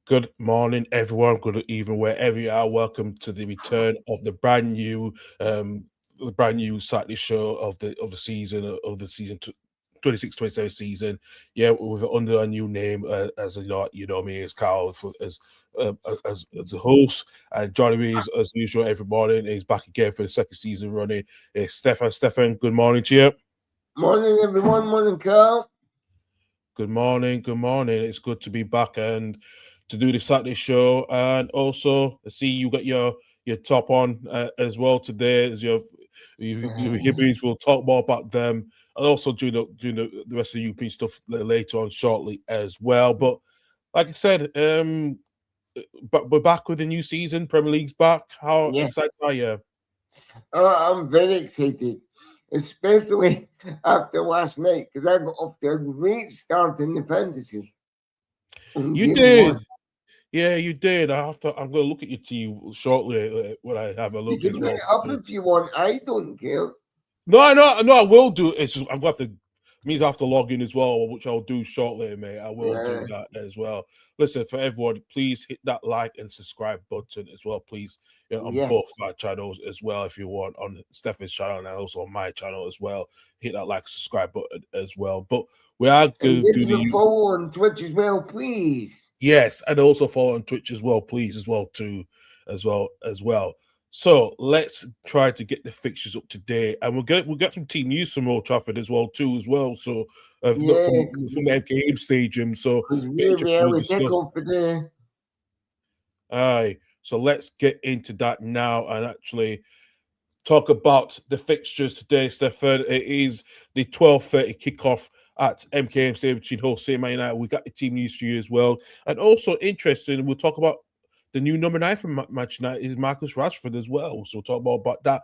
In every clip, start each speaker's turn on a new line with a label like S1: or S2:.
S1: Good morning, everyone. Good evening, wherever you are. Welcome to the return of the brand new Saturday show of the season of the season 26-27 season. Yeah, with under a new name, as you know me as Carl uh, as a host, and joining me as usual every morning is back again for the second season running. Is Stefan. Stefan, good morning to you.
S2: Morning, everyone. Morning, Carl.
S1: Good morning. Good morning. It's good to be back and to do the Saturday show. And also, I see you got your top on as well today. As your hippies, we'll talk more about them, and also do the rest of the UP stuff later on shortly as well. But like I said, but we're back with a new season. Premier League's back. How
S2: Yes,
S1: excited are you?
S2: I'm very excited, especially after last night because I got off to a great start in the fantasy in
S1: You
S2: game one.
S1: did. Yeah, you did. I'm going to look at your team shortly when I have a
S2: You
S1: look
S2: can
S1: as
S2: put
S1: well.
S2: it up if you want. I don't care.
S1: No, I know, no, I will do. It's just I'm going to have to means I have to log in as well, which I'll do shortly, mate. I will do
S2: Yeah.
S1: that as well. Listen, for everyone, please hit that like and subscribe button as well, please. On
S2: Yes.
S1: both our channels as well, if you want, on Stephanie's channel and also on my channel as well. Hit that like, subscribe button as well. But we are
S2: And
S1: going to
S2: give
S1: do
S2: us a
S1: the
S2: follow on Twitch as well, please.
S1: yes, and also follow on Twitch as well, please, as well too, as well. So let's try to get the fixtures up to date, and we'll get some team news from Old Trafford as well too, as well. So not
S2: Yeah,
S1: from the MKM Stadium. So
S2: because
S1: get
S2: we're the
S1: interested to
S2: early
S1: discuss.
S2: kickoff today.
S1: Aye, so let's get into that now and actually talk about the fixtures today, Stefan. It is the 12:30 kickoff at MKM Stadium between Hull City and Man United. We got the team news for you as well. And also interesting, we'll talk about the new number 9 from Manchester United is Marcus Rashford as well. So we'll talk more about that.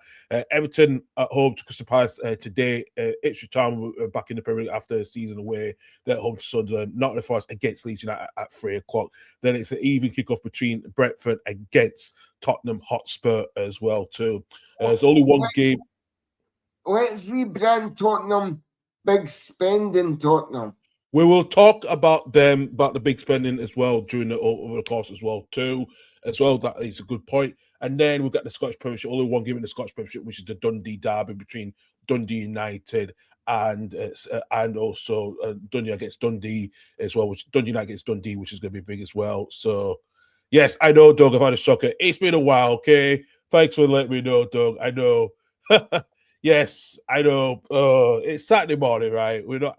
S1: Everton at home to Crystal Palace today. Extra time back in the Premier League after a season away. They're at home to Sunderland. Nottingham Forest against Leeds United at 3 o'clock. Then it's an even kickoff between Brentford against Tottenham Hotspur as well too. There's only one game.
S2: Let's rebrand Tottenham. Big spending Tottenham.
S1: We will talk about them, about the big spending as well during over the course as well too. As well, that is a good point. And then we've got the Scottish Premiership. Only one game in the Scottish Premiership, which is the Dundee derby between Dundee United and also Dundee against Dundee as well. Which Dundee United against Dundee, which is going to be big as well. So yes, I know, Doug. I've had a shocker. It's been a while. Okay, thanks for letting me know, Doug. I know. Yes, I know. It's Saturday morning, right? We're not,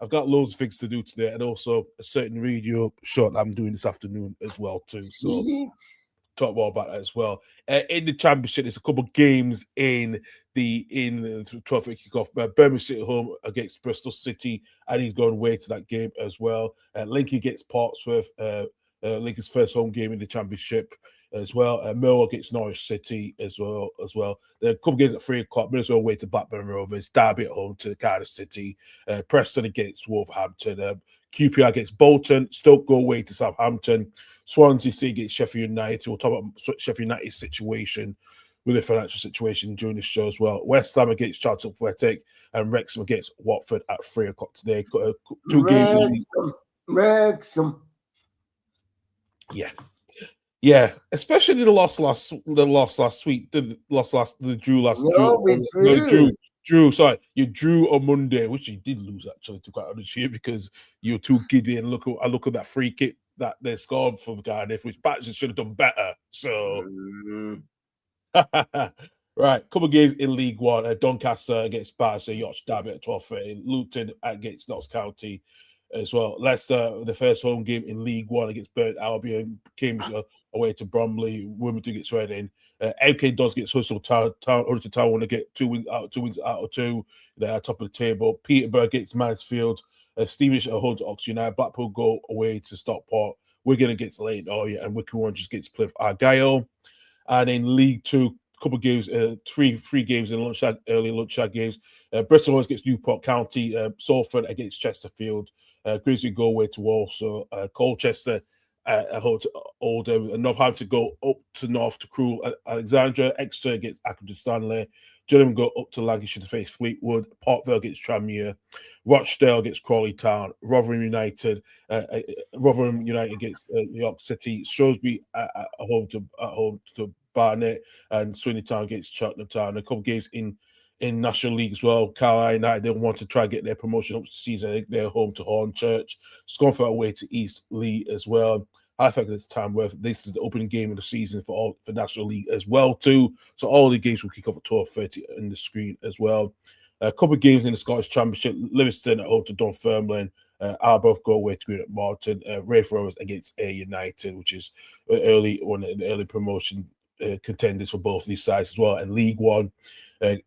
S1: I've got loads of things to do today, and also a certain radio show that I'm doing this afternoon as well too. So
S2: Sweet.
S1: talk more about that as well. In the championship, there's a couple of games in the 12th kickoff. Birmingham City home against Bristol City, and he's going away to that game as well. Lincoln gets Portsmouth. Lincoln's first home game in the championship as well. Millwall against Norwich City as well. There are a couple of games at 3 o'clock. Middlesbrough away to Blackburn Rovers. Derby at home to Cardiff City. Preston against Wolverhampton. QPR against Bolton. Stoke go away to Southampton. Swansea City against Sheffield United. We'll talk about Sheffield United's situation with their financial situation during this show as well. West Ham against Charlton Athletic and Wrexham against Watford at 3 o'clock today. Got two games in these.
S2: Wrexham.
S1: Yeah. Yeah, especially the loss last week, the drew last
S2: No, we
S1: no
S2: drew.
S1: drew. Sorry, you drew on Monday, which you did lose actually. To quite honest here, because you're too giddy and look at that free kick that they scored for Cardiff, which Patterson should have done better. So
S2: Mm,
S1: right, couple of games in League One. Doncaster against Barnsley, Yorkshire Derby at 12:30. Luton against Notts County as well. Leicester, the first home game in League One against Burnt Albion. Cambridge away to Bromley. Wimbledon gets Reading. MK Dons gets Huddersfield Town want to get 2 wins out of 2. They're at top of the table. Peterborough gets Mansfield. Stevenage at home to Oxford United. Blackpool go away to Stockport. Wigan against Leighton Orient, and Wycombe Rangers gets Plymouth Argyle. And in League Two, couple of games, three games in early lunchtime games. Bristol always gets Newport County. Salford against Chesterfield. Grimsby go away to Walsall. Colchester at home to Oldham, and Northampton go up to North to Crewe Alexandra. Exeter against Accrington Stanley. Gillingham go up to Lancashire to face Fleetwood. Portvale against Tranmere. Rochdale against Crawley Town. Rotherham United against York City. Shrewsbury at home to Barnet, and Swindon Town against Cheltenham Town. A couple of games in National League as well. Carlisle United, they want to try and get their promotion up to the season. They're home to Hornchurch. Scunthorpe away to East Leigh as well. I think it's Tamworth. This is the opening game of the season for National League as well too. So all the games will kick off at 12:30 on the screen as well. A couple of games in the Scottish Championship. Livingston at home to Dunfermline. Arbroath go away to Green at Morton. Raith Rovers against Ayr United, which is one of the early promotion contenders for both these sides as well. And League One,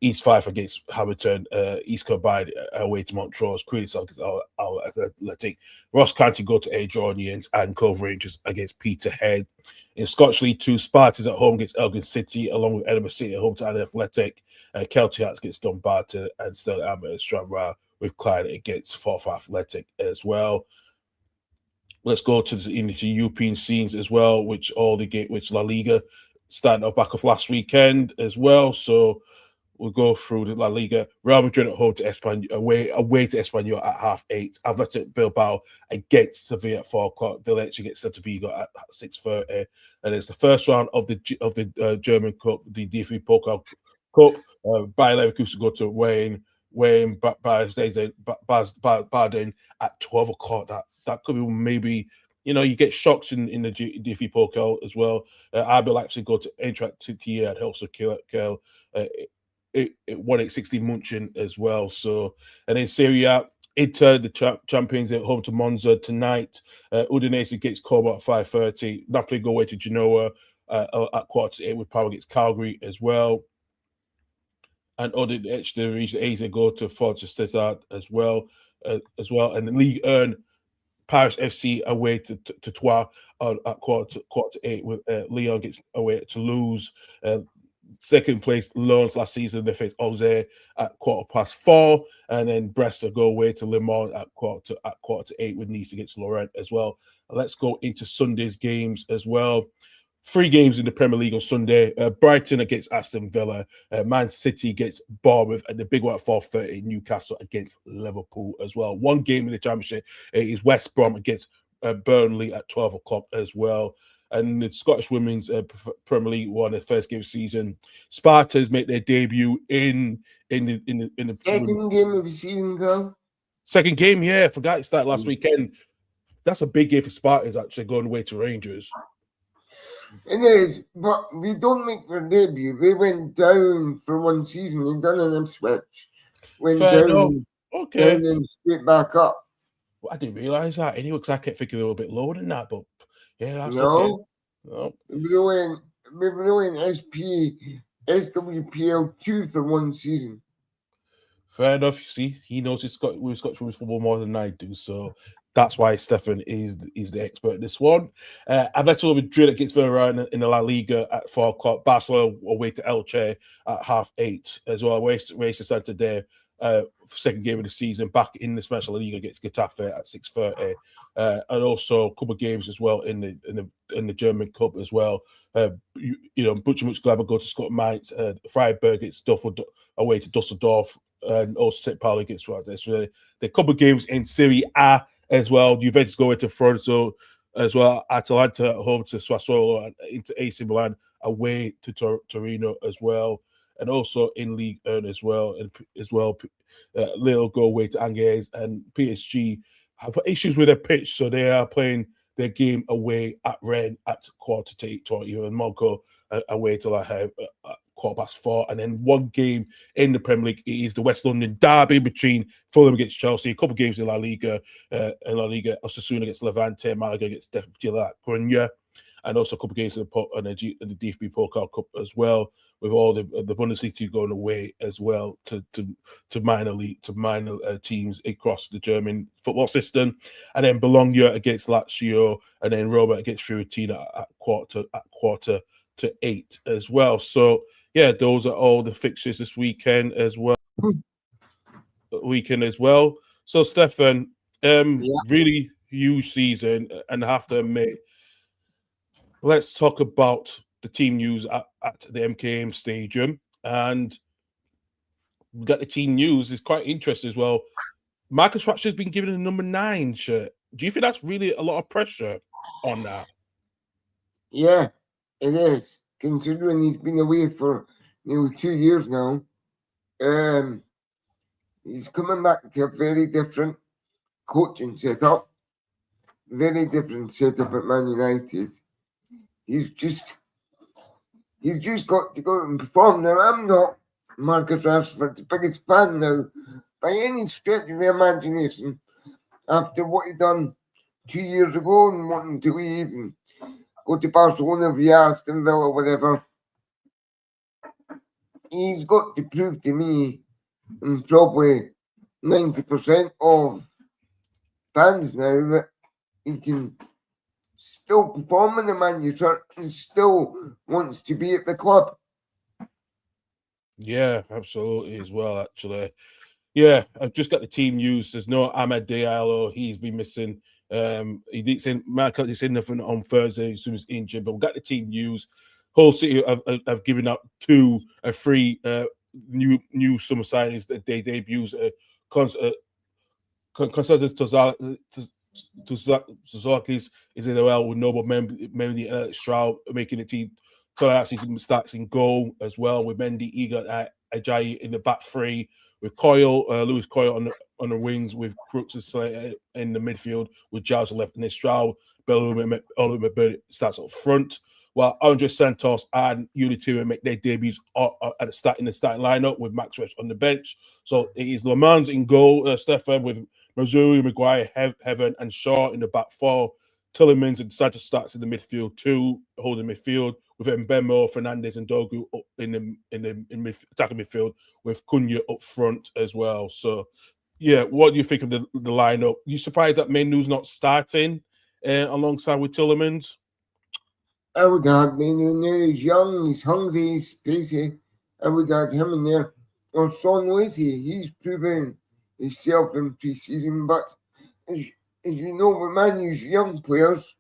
S1: East Fife against Hamilton, East Kilbride away to Montrose, Queen's against Athletic, Ross County go to Adrianians, and Cove Rangers against Peterhead. In Scottish League 2, Spartans at home against Elgin City, along with Edinburgh City at home to Athletic, Kelty Hearts against Dumbarton, and Stirling Harbour at Stranraer, with Clyde against Forth Athletic as well. Let's go to the European scenes as well, which La Liga starting off back off last weekend as well. So we'll go through the La Liga. Real Madrid at home to Espanyol, away to Espanyol at 8:30. Athletic Bilbao against Sevilla at 4:00. Valencia against Celta Vigo at 6:30. And it's the first round of the German Cup, the DFB Pokal Cup. Bayer Leverkusen go to Wayne Baden at 12 o'clock. That could be maybe, you get shocks in the DFB Pokal as well. RB Leipzig go to Eintracht City at Helsa Kiel. It 1-8-60 Munchen as well. So, and in Serie A, Inter, the champions, at home to Monza tonight. Udinese gets Como at 5:30. Napoli go away to Genoa at 7:45 with Power against Calgary as well. And Odin the region Asia go to Forza Cesar as well. And the League earn Paris FC away to Troyes at quarter to 8 with Lyon gets away to Toulouse. Second place Lens last season, they faced Auxerre at 4:15, and then Brest go away to Le Mans at quarter to 8 with Nice against Lorient as well. Let's go into Sunday's games as well. 3 games in the Premier League on Sunday. Brighton against Aston Villa. Man City against Bournemouth, and the big one at 4:30. Newcastle against Liverpool as well. 1 game in the Championship is West Brom against Burnley at 12 o'clock as well. And the Scottish Women's Premier League won their first game of the season. Spartans make their debut in the
S2: second game of the season, Carl.
S1: Second game, yeah. I forgot it started last weekend. That's a big game for Spartans, actually, going away to Rangers.
S2: It is, but we don't make their debut. They went down for 1 season. They done an switch. Went
S1: Fair
S2: down,
S1: enough. Okay.
S2: and then straight back up.
S1: Well, I didn't realise that anyway, because I kept thinking they were a bit lower than that, but yeah, that's
S2: No.
S1: okay. No.
S2: We were in SWPL 2 for 1 season.
S1: Fair enough. You see, he knows Scottish women's football more than I do, so that's why Stefan is the expert in this one. Atletico Madrid against Villarreal in the La Liga at 4 o'clock. Barcelona away to Elche at 7:30 as well. Race to Santander, second game of the season, back in the Spanish La Liga against Getafe at 6:30. And also a couple of games as well in the German Cup as well. Butcher Mönchengladbach go to Scott Mainz. Freiburg gets away to Dusseldorf, and also St. Pauli gets right there. So the couple of games in Serie A as well. Juventus go into Forza as well. Atalanta at home to Sassuolo, and into AC Milan away to Torino as well. And also in League 1 as well. Lille go away to Angers, and PSG have issues with their pitch, so they are playing their game away at Rennes at 8:45, and Monaco away to La Havre at 4:15. And then 1 game in the Premier League is the West London derby between Fulham against Chelsea. A couple of games in La Liga. Osasuna against Levante, Malaga against La Coruña, and also a couple of games in the DFB Pokal Cup as well, with all the Bundesliga going away as well to minor teams across the German football system. And then Bologna against Lazio, and then Roma against Fiorentina at quarter to 8 as well. So yeah, those are all the fixtures this weekend as well. So Stefan, really huge season, and I have to admit, let's talk about the team news at the MKM Stadium. And we got the team news. It's quite interesting as well. Marcus Rashford's been given a number 9 shirt. Do you think that's really a lot of pressure on that?
S2: Yeah, it is. Considering he's been away for nearly 2 years now. He's coming back to a very different coaching setup. Very different setup at Man United. He's just got to go and perform. Now, I'm not Marcus Rashford's biggest fan now, by any stretch of the imagination, after what he done 2 years ago and wanting to leave and go to Barcelona via Aston Villa or whatever. He's got to prove to me, and probably 90% of fans now, that he can still perform in the Man U shirt and still wants to be at the club.
S1: Yeah, absolutely as well, actually. Yeah, I've just got the team news. There's no Ahmed Diallo. He's been missing. He didn't say Michael said nothing on Thursday as soon as injured, but we got the team news. Hull City have given up 2 or 3 new summer signings that they debuts. Constantine Tuzakis is in the well with Noble Mendy, Stroud making the team. Toyasi starts in goal as well with Mendy, Egan, Ajayi in the back 3 with Coyle, Lewis Coyle on the wings with Crooks in the midfield with Giles left and then Stroud. Bellerin starts up front. While Andre Santos and Unity make their debuts at the starting lineup with Max West on the bench. So it is Le Mans in goal, Stefan, with Mazzuri, Maguire, Heaven, and Shaw in the back 4. Tillemans and Sanchez starts in the midfield 2, holding midfield with Mbemo, Fernandez, and Dogu up in attacking midfield with Cunha up front as well. So, yeah, what do you think of the lineup? You surprised that Menu's not starting alongside with Tillemans?
S2: I would have Menu in there. He's young, he's hungry, he's spacey. I would have him in there. Or Sean Lacey, he's proven himself in pre-season, but as you know, with Man U's young players,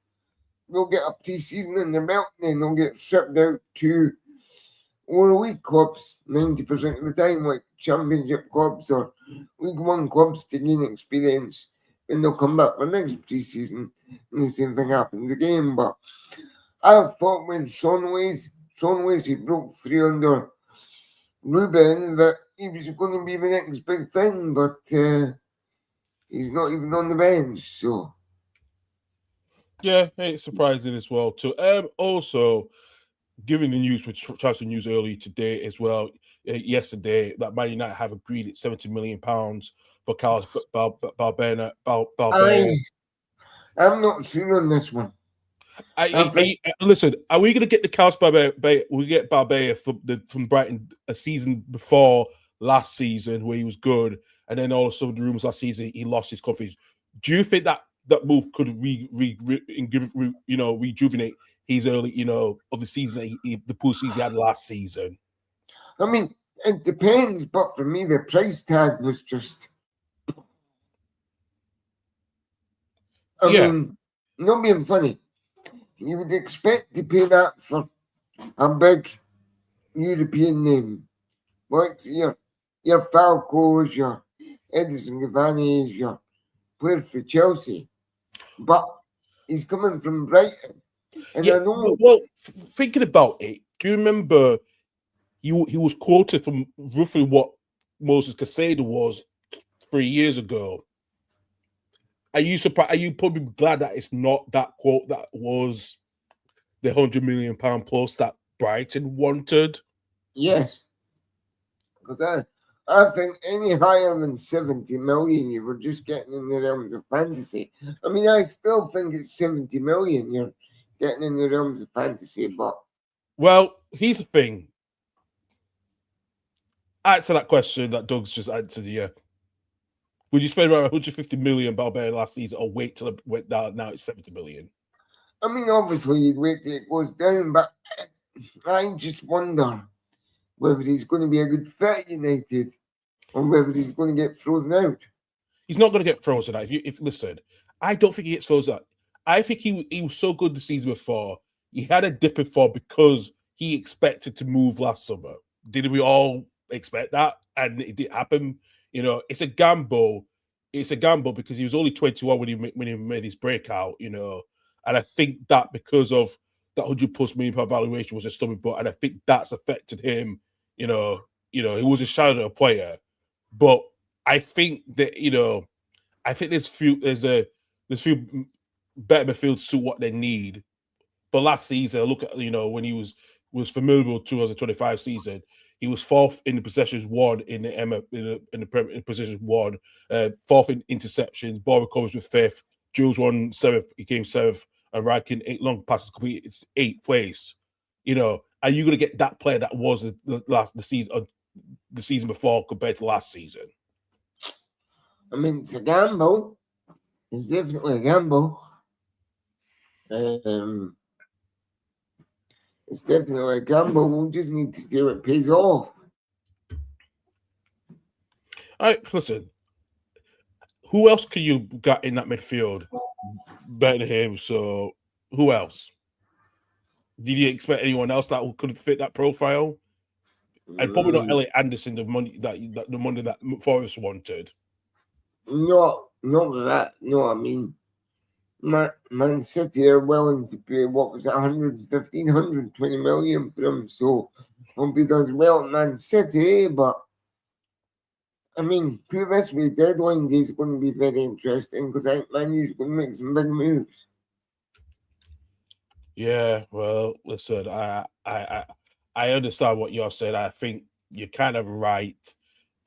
S2: they'll get a pre-season in their belt and then they'll get shipped out to League clubs 90% of the time, like Championship clubs or League One clubs to gain experience. And they'll come back for next pre-season and the same thing happens again. But I thought when Sean Lacey broke free under Ruben that he was going to be the next big thing, but he's not even on the bench, so.
S1: Yeah, it's surprising as well too. Also, given the news, which transfer news earlier today as well, yesterday that Man United have agreed at £70 million for Carlos Balbena.
S2: I'm not sure on this one.
S1: Listen, are we going to get the Carlos Balbena? We get Balbena from Brighton a season before last season where he was good, and then all of a sudden the rumors last season he lost his confidence. Do you think that move could rejuvenate his early, of the season the poor season he had last season?
S2: I mean, it depends, but for me, the price tag was just. I mean, not being funny. You would expect to pay that for a big European name. Like your Falcos, your Edison Cavani's, your players for Chelsea. But he's coming from Brighton. And I know.
S1: Well, thinking about it, do you remember he was quoted from roughly what Moses Caicedo was 3 years ago? Are you surprised? Are you probably glad that it's not that quote that was the £100 million plus that Brighton wanted?
S2: Yes. Because I think any higher than 70 million, you were just getting in the realms of fantasy. I mean, I still think it's 70 million. You're getting in the realms of fantasy, but.
S1: Well, here's the thing. Answer that question that Doug's just answered. Yeah. Would you spend around 150 million Balbena last season, or wait till it went down? Now it's 70 million.
S2: I mean, obviously you'd wait till it goes down, but I just wonder whether he's going to be a good fit at United or whether he's going to get frozen out.
S1: He's not going to get frozen out. If listen, I don't think he gets frozen out. I think he was so good the season before. he had a dip in form because he expected to move last summer. Did we all expect that? And it did happen. It's a gamble. It's a gamble because he was only 21 when he made his breakout. And I think that because of that 100+ million pound valuation was a stomach blow, and I think that's affected him. He was a shadow player, but I think that I think there's few better midfield suit what they need. But last season, look at when he was familiar with 2025 season, he was fourth in the possessions won in the in possessions won, fourth in interceptions, ball recovers with fifth, Jules won seventh, he came seventh, and Rankin 8 long passes complete, it's 8th place. Are you gonna get that player that was the season before compared to last season?
S2: I mean, it's a gamble. It's definitely a gamble. It's definitely a gamble. We'll just need to see it pays off.
S1: All right, listen. Who else can you got in that midfield better than him? So who else? Did you expect anyone else that could fit that profile? And probably not Elliot Anderson, the money that Forrest wanted.
S2: No, not that. No, I mean, Man City are willing to pay, what was it, 115, 120 million for him. So, hope he does well at Man City. But, I mean, previously, deadline day is going to be very interesting because I think Man U's going to make some big moves.
S1: Yeah, well, listen, I understand what you're saying. I think you're kind of right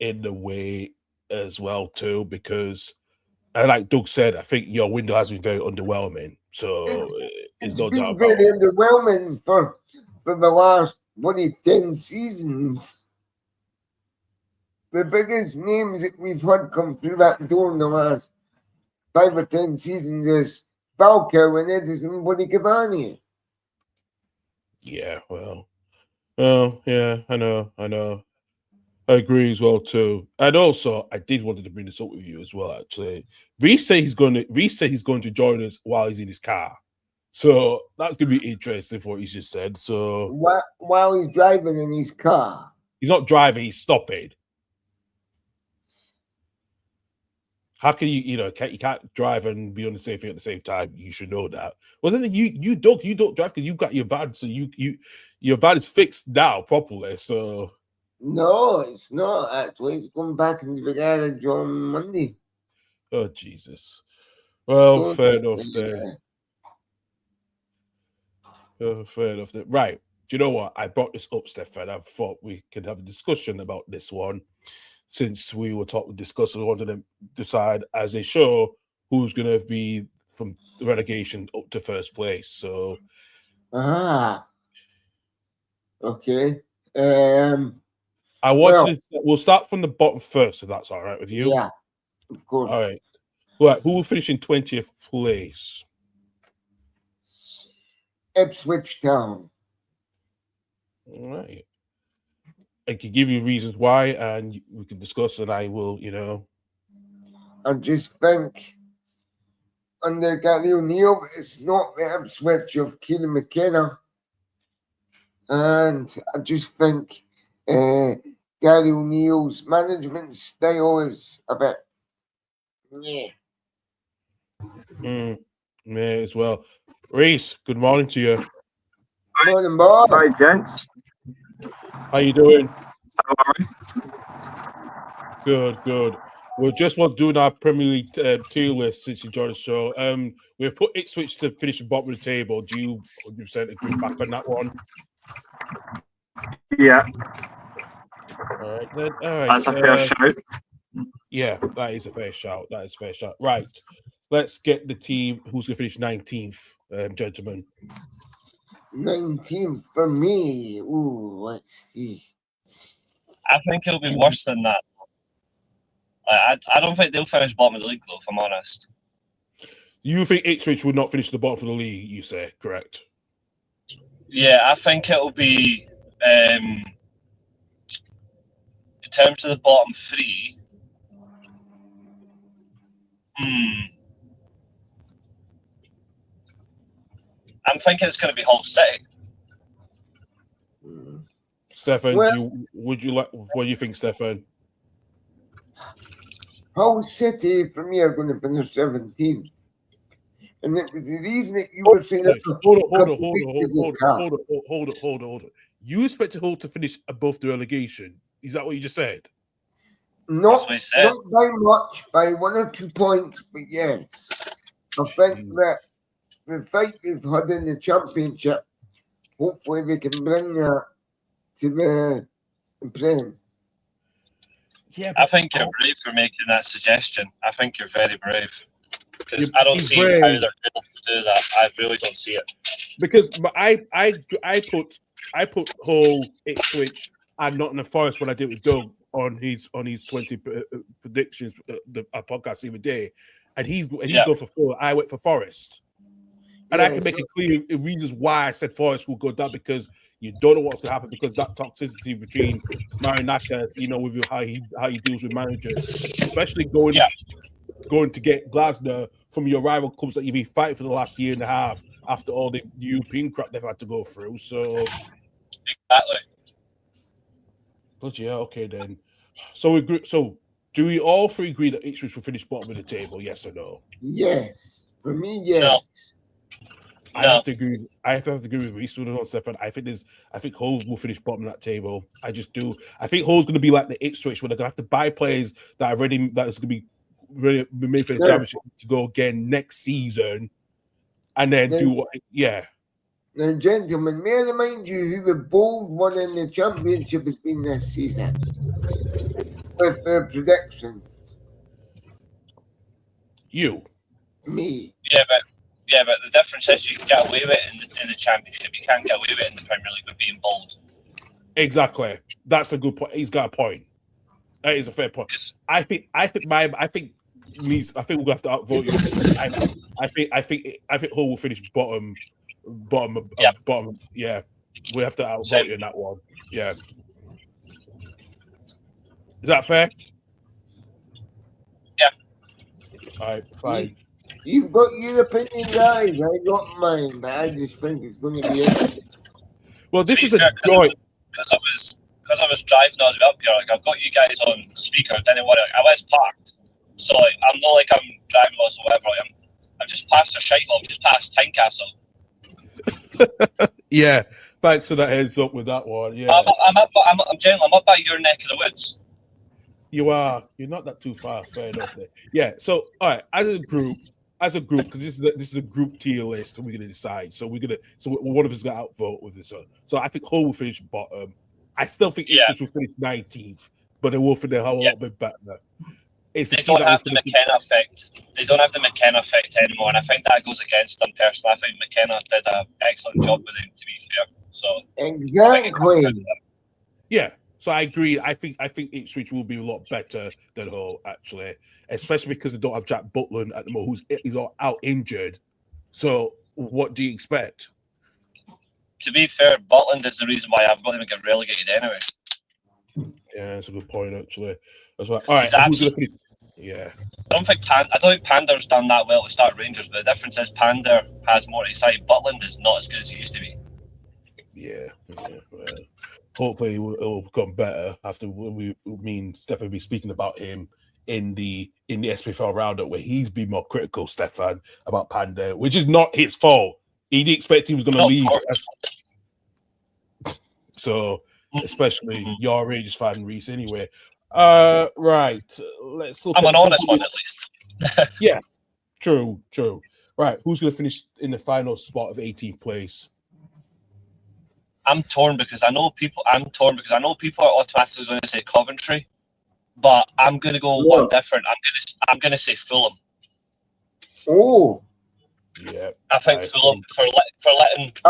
S1: in the way as well, too, because like Doug said, I think your window has been very underwhelming. So
S2: it's
S1: no
S2: been
S1: doubt
S2: very
S1: about it.
S2: underwhelming for the last 10 seasons. The biggest names that we've had come through that door in the last 5 or 10 seasons is Falco and Edison Cavani.
S1: Yeah, well, yeah, I know. I agree as well too. And also, I did wanted to bring this up with you as well. Actually, Reece said he's going to join us while he's in his car, so that's going to be interesting for what he just said. So
S2: while he's driving in his car,
S1: he's not driving; he's stopping. How can you can't drive and be on the same thing at the same time? You should know that. Well, then you don't drive because you've got your van, so your van is fixed now properly. So
S2: no, it's not actually. It's going back into the garage on Monday.
S1: Oh Jesus! Well, fair enough then. Fair enough then. Right. Do you know what? I brought this up, Stefan. I thought we could have a discussion about this one since we were discussing. We wanted to decide as a show who's going to be from relegation up to first place. So,
S2: okay.
S1: I want we'll start from the bottom first, if that's all right with you.
S2: Yeah, of course.
S1: All right. Right. Who will finish in 20th place?
S2: Ipswich Town.
S1: All right. I can give you reasons why, and we can discuss, and I will,
S2: I just think under Gary O'Neill, it's not the Ipswich of Kieran McKenna. And I just think Gary O'Neill's management style is a bit
S1: Yeah, as well. Reese, good morning to you.
S2: Morning, boy.
S3: Hi, gents.
S1: How you doing?
S3: How are you?
S1: Good. We're just doing our Premier League tier list since you joined the show. We've put Ipswich to finish the bottom of the table. Do you 100% agree back on that one?
S3: Yeah.
S1: All right, then. All right.
S3: That's a fair shout.
S1: Yeah, that is a fair shout. Right. Let's get the team who's going to finish 19th, gentlemen.
S2: 19th for me. Ooh, let's see.
S4: I think it'll be worse than that. I don't think they'll finish bottom of the league, though, if I'm honest.
S1: You think Ipswich would not finish the bottom of the league, you say, correct?
S4: Yeah, I think it'll be, in terms of the bottom three, I'm thinking it's going to be Hull City.
S1: Stefan,
S2: Well-
S1: what do you think, Stefan?
S2: Hull City, for me, are going to finish 17th. And it was the reason that you were saying that
S1: Hold on. You expected Hull to finish above the relegation? Is that what you just said?
S2: Not,
S4: what he said.
S2: not by much, by 1 or 2 points, but yes. I think that the fight they've had in the Championship, hopefully they can bring that to the Prem.
S1: Yeah,
S4: I think you're brave for making that suggestion. I think you're very brave. Because I don't
S1: He's
S4: see how
S1: brave.
S4: they're able to do that. I really don't see it.
S1: Because I put Hull, Ipswich, and Nottingham Forest when I did with Doug on his 20 predictions, the podcast the other day, and he's going for 4. I went for Forest, and I can make it clear reasons why I said Forest will go down, because you don't know what's going to happen, because that toxicity between Marinakis, with how he deals with managers, especially going to get Glasgow from your rival clubs that you've been fighting for the last year and a half after all the European crap they've had to go through. So
S4: exactly.
S1: But yeah, okay then. So do we all three agree that Ipswich will finish bottom of the table? Yes or no?
S2: Yes. For me, yes.
S4: No.
S1: I have to agree. I have to agree with Eastwood on Stefan. I think Hull will finish bottom of that table. I just do. I think Hull's going to be like the Ipswich, where they're going to have to buy players that is going to be ready be made for the championship to go again next season, and then do what? Yeah.
S2: Now, gentlemen, may I remind you who the bold one in the Championship has been this season with their predictions?
S1: You.
S2: Me.
S4: Yeah, but the difference is you can get away with it in the Championship. You can't get away with it in the Premier League with being bold.
S1: Exactly. That's a good point. He's got a point. That is a fair point. I think we're gonna have to outvote you. I think Hull will finish bottom. Yeah, we have to outvote you in that one. Yeah, is that fair?
S4: Yeah.
S1: All right, fine.
S2: You've got your opinion, guys. I got mine, but I just think it's going to be it.
S1: Well, this is a
S4: joy. Because I was driving all the way up here, like I've got you guys on speaker. Didn't worry. I was parked, so I'm not like I'm driving whatsoever. I've just passed a shite hole. Just passed Tynecastle.
S1: Yeah, thanks for that heads up with that one. Yeah,
S4: I'm up by your neck of the woods.
S1: You are. You're not that too far. Fair enough. There. Yeah. So, all right. As a group, because this is a group tier list, and we're gonna decide. So one of us got outvote with this. So I think Hull will finish bottom. I still think Ipswich will finish 19th, but they will finish a little bit better.
S4: They don't have the McKenna effect. They don't have the McKenna effect anymore, and I think that goes against them personally. I think McKenna did an excellent job with him, to be fair. So
S2: exactly.
S1: Yeah. So I agree. I think Ipswich will be a lot better than Hull, actually, especially because they don't have Jack Butland at the moment, who's out injured. So what do you expect?
S4: To be fair, Butland is the reason why I've got him to get relegated anyway.
S1: Yeah, that's a good point, actually. That's right. All right. Who's gonna finish? Yeah.
S4: I don't think Pander's done that well to start Rangers, but the difference is Pander has more to say. Butland is not as good as he used to be.
S1: Yeah. Well, hopefully, it will become better after me and Stefan will be speaking about him in the SPFL roundup, where he's been more critical, Stefan, about Panda, which is not his fault. He didn't expect he was going to leave. So, especially your Rangers fan, Reese, anyway. Right. Let's look.
S4: I'm an honest one, at least.
S1: Yeah. True. Right. Who's going to finish in the final spot of 18th place?
S4: I'm torn because I know people are automatically going to say Coventry, but I'm going to go one different. I'm going to say Fulham.
S2: Oh,
S1: yeah.
S4: I think Fulham for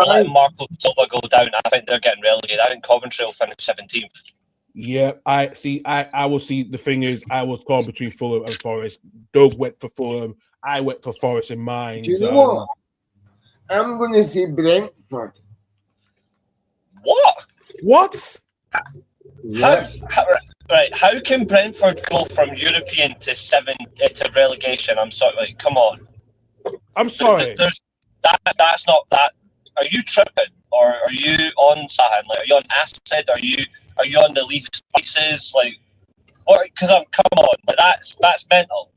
S4: letting Marco Silva go down. I think they're getting relegated. I think Coventry will finish 17th.
S1: Yeah, I will see. The thing is, I was torn between Fulham and Forest. Doug went for Fulham. I went for Forest in mine.
S2: Do you know what? I'm going to say Brentford.
S4: What?
S2: Yeah.
S4: How can Brentford go from European to relegation? I'm sorry. Come on.
S1: I'm sorry.
S4: That's not that. are you tripping, or are you on Sahan? Like, are you on acid? Are you on the leaf spices? Like, what? Because come on, like that's mental.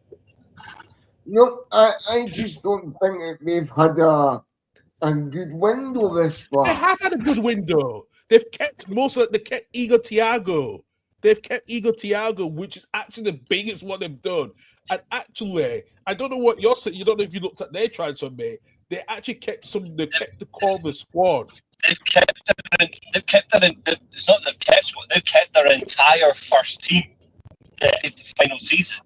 S2: No, I just don't think that they've had a good window this far.
S1: They have had a good window. They've kept they kept Igor Thiago. They've kept Igor Thiago, which is actually the biggest one they've done. And actually, I don't know what you're saying. You don't know if you looked at their transfer, mate. They actually kept they kept the core of the squad.
S4: They've kept it's not they've kept their entire first team in the final season.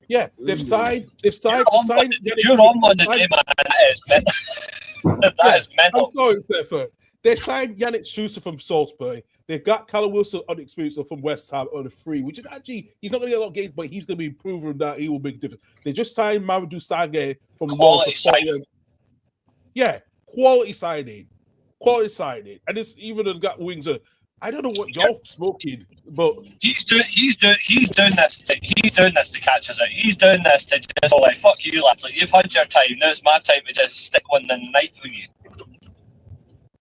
S1: Yeah, they've signed.
S4: You're on one today, man. That is mental. That is mental.
S1: I'm sorry, Stefan. They signed Yannick Sousa from Salzburg. They've got Callum Wilson on experience from West Ham on a free, which is actually, he's not going to get a lot of games, but he's going to be proving that he will make a difference. They just signed Mamadou Sage from
S4: Quality signing.
S1: Yeah, quality signing. Quality signing. And it's even got wings. I don't know what you're smoking, but
S4: he's doing this to catch us out. He's doing this to just like, fuck you lads. Like, you've had your time. Now it's my time to just stick one in the knife with you.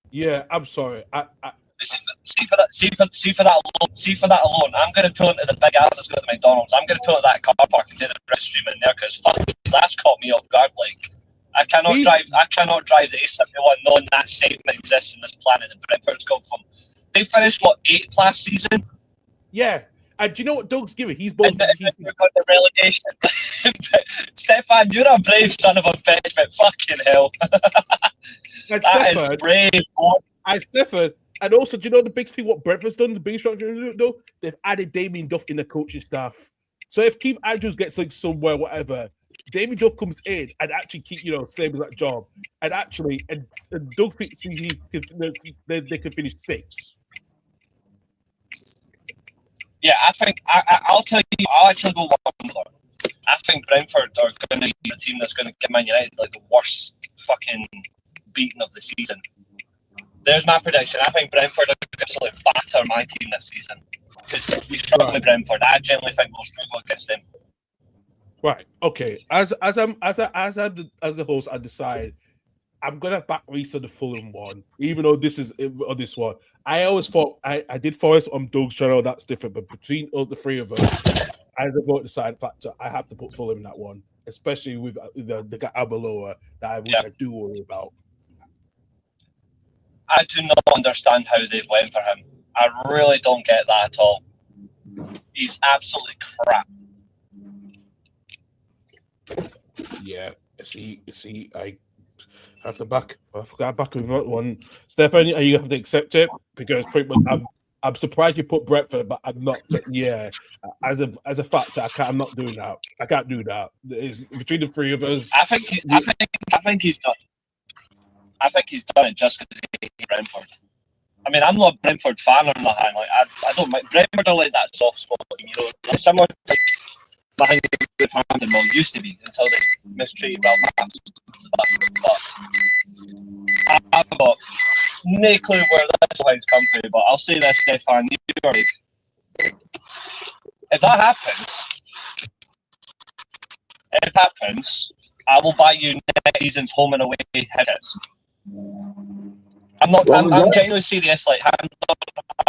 S1: Yeah, I'm sorry.
S4: See for that alone. I'm going to pull into the big ass that's got the McDonald's. I'm going to pull into that car park and do the breast stream in there because fuck, that's caught me off guard. Like, I cannot drive the A71 knowing that statement exists in this planet that Brentford's come from. They finished 8th last season.
S1: Yeah, and do you know what Doug's giving? He's both.
S4: Got the relegation. Stefan, you're a brave son of a bitch, but fucking hell. That is brave.
S1: And Stefan, and also, do you know the big thing? What Brentford's done, the biggest structure, though, they've added Damien Duff in the coaching staff. So if Keith Andrews gets like somewhere, whatever, Damien Duff comes in and actually keep stay with that job, and actually, and Doug thinks they can finish 6th.
S4: Yeah, I think I'll tell you. I'll actually go one more. I think Brentford are going to be the team that's going to give Man United like the worst fucking beating of the season. There's my prediction. I think Brentford are going to absolutely batter my team this season because we struggle with Brentford. I generally think we'll struggle against them.
S1: Right. Okay. As the host, I decide I'm gonna back Reese on the Fulham one, even though this is on this one. I always thought I did Forest on Doug's channel. That's different, but between all the three of us, as a vote decide factor, I have to put Fulham in that one, especially with the guy Abaloa that I do worry about.
S4: I do not understand how they've went for him. I really don't get that at all. He's absolutely crap.
S1: Yeah, see, I have to back. I forgot back with that one. Stefan, are you have to accept it because pretty much I'm surprised you put Brentford, but I'm not. Yeah, as a factor, I'm not doing that. I can't do that. It's between the three of us.
S4: I think he's done. I think he's done it just because he hates Brentford. I mean, I'm not a Brentford fan on the hand. Like, I don't mind. Brentford are like that soft spot, like someone like behind the Hampton Mill used to be until they mistreated Belfast. But I've got no clue where this line's come from, but I'll say this, Stefan, you're right. If that happens, I will buy you next season's home and away tickets. I'm genuinely serious. Like,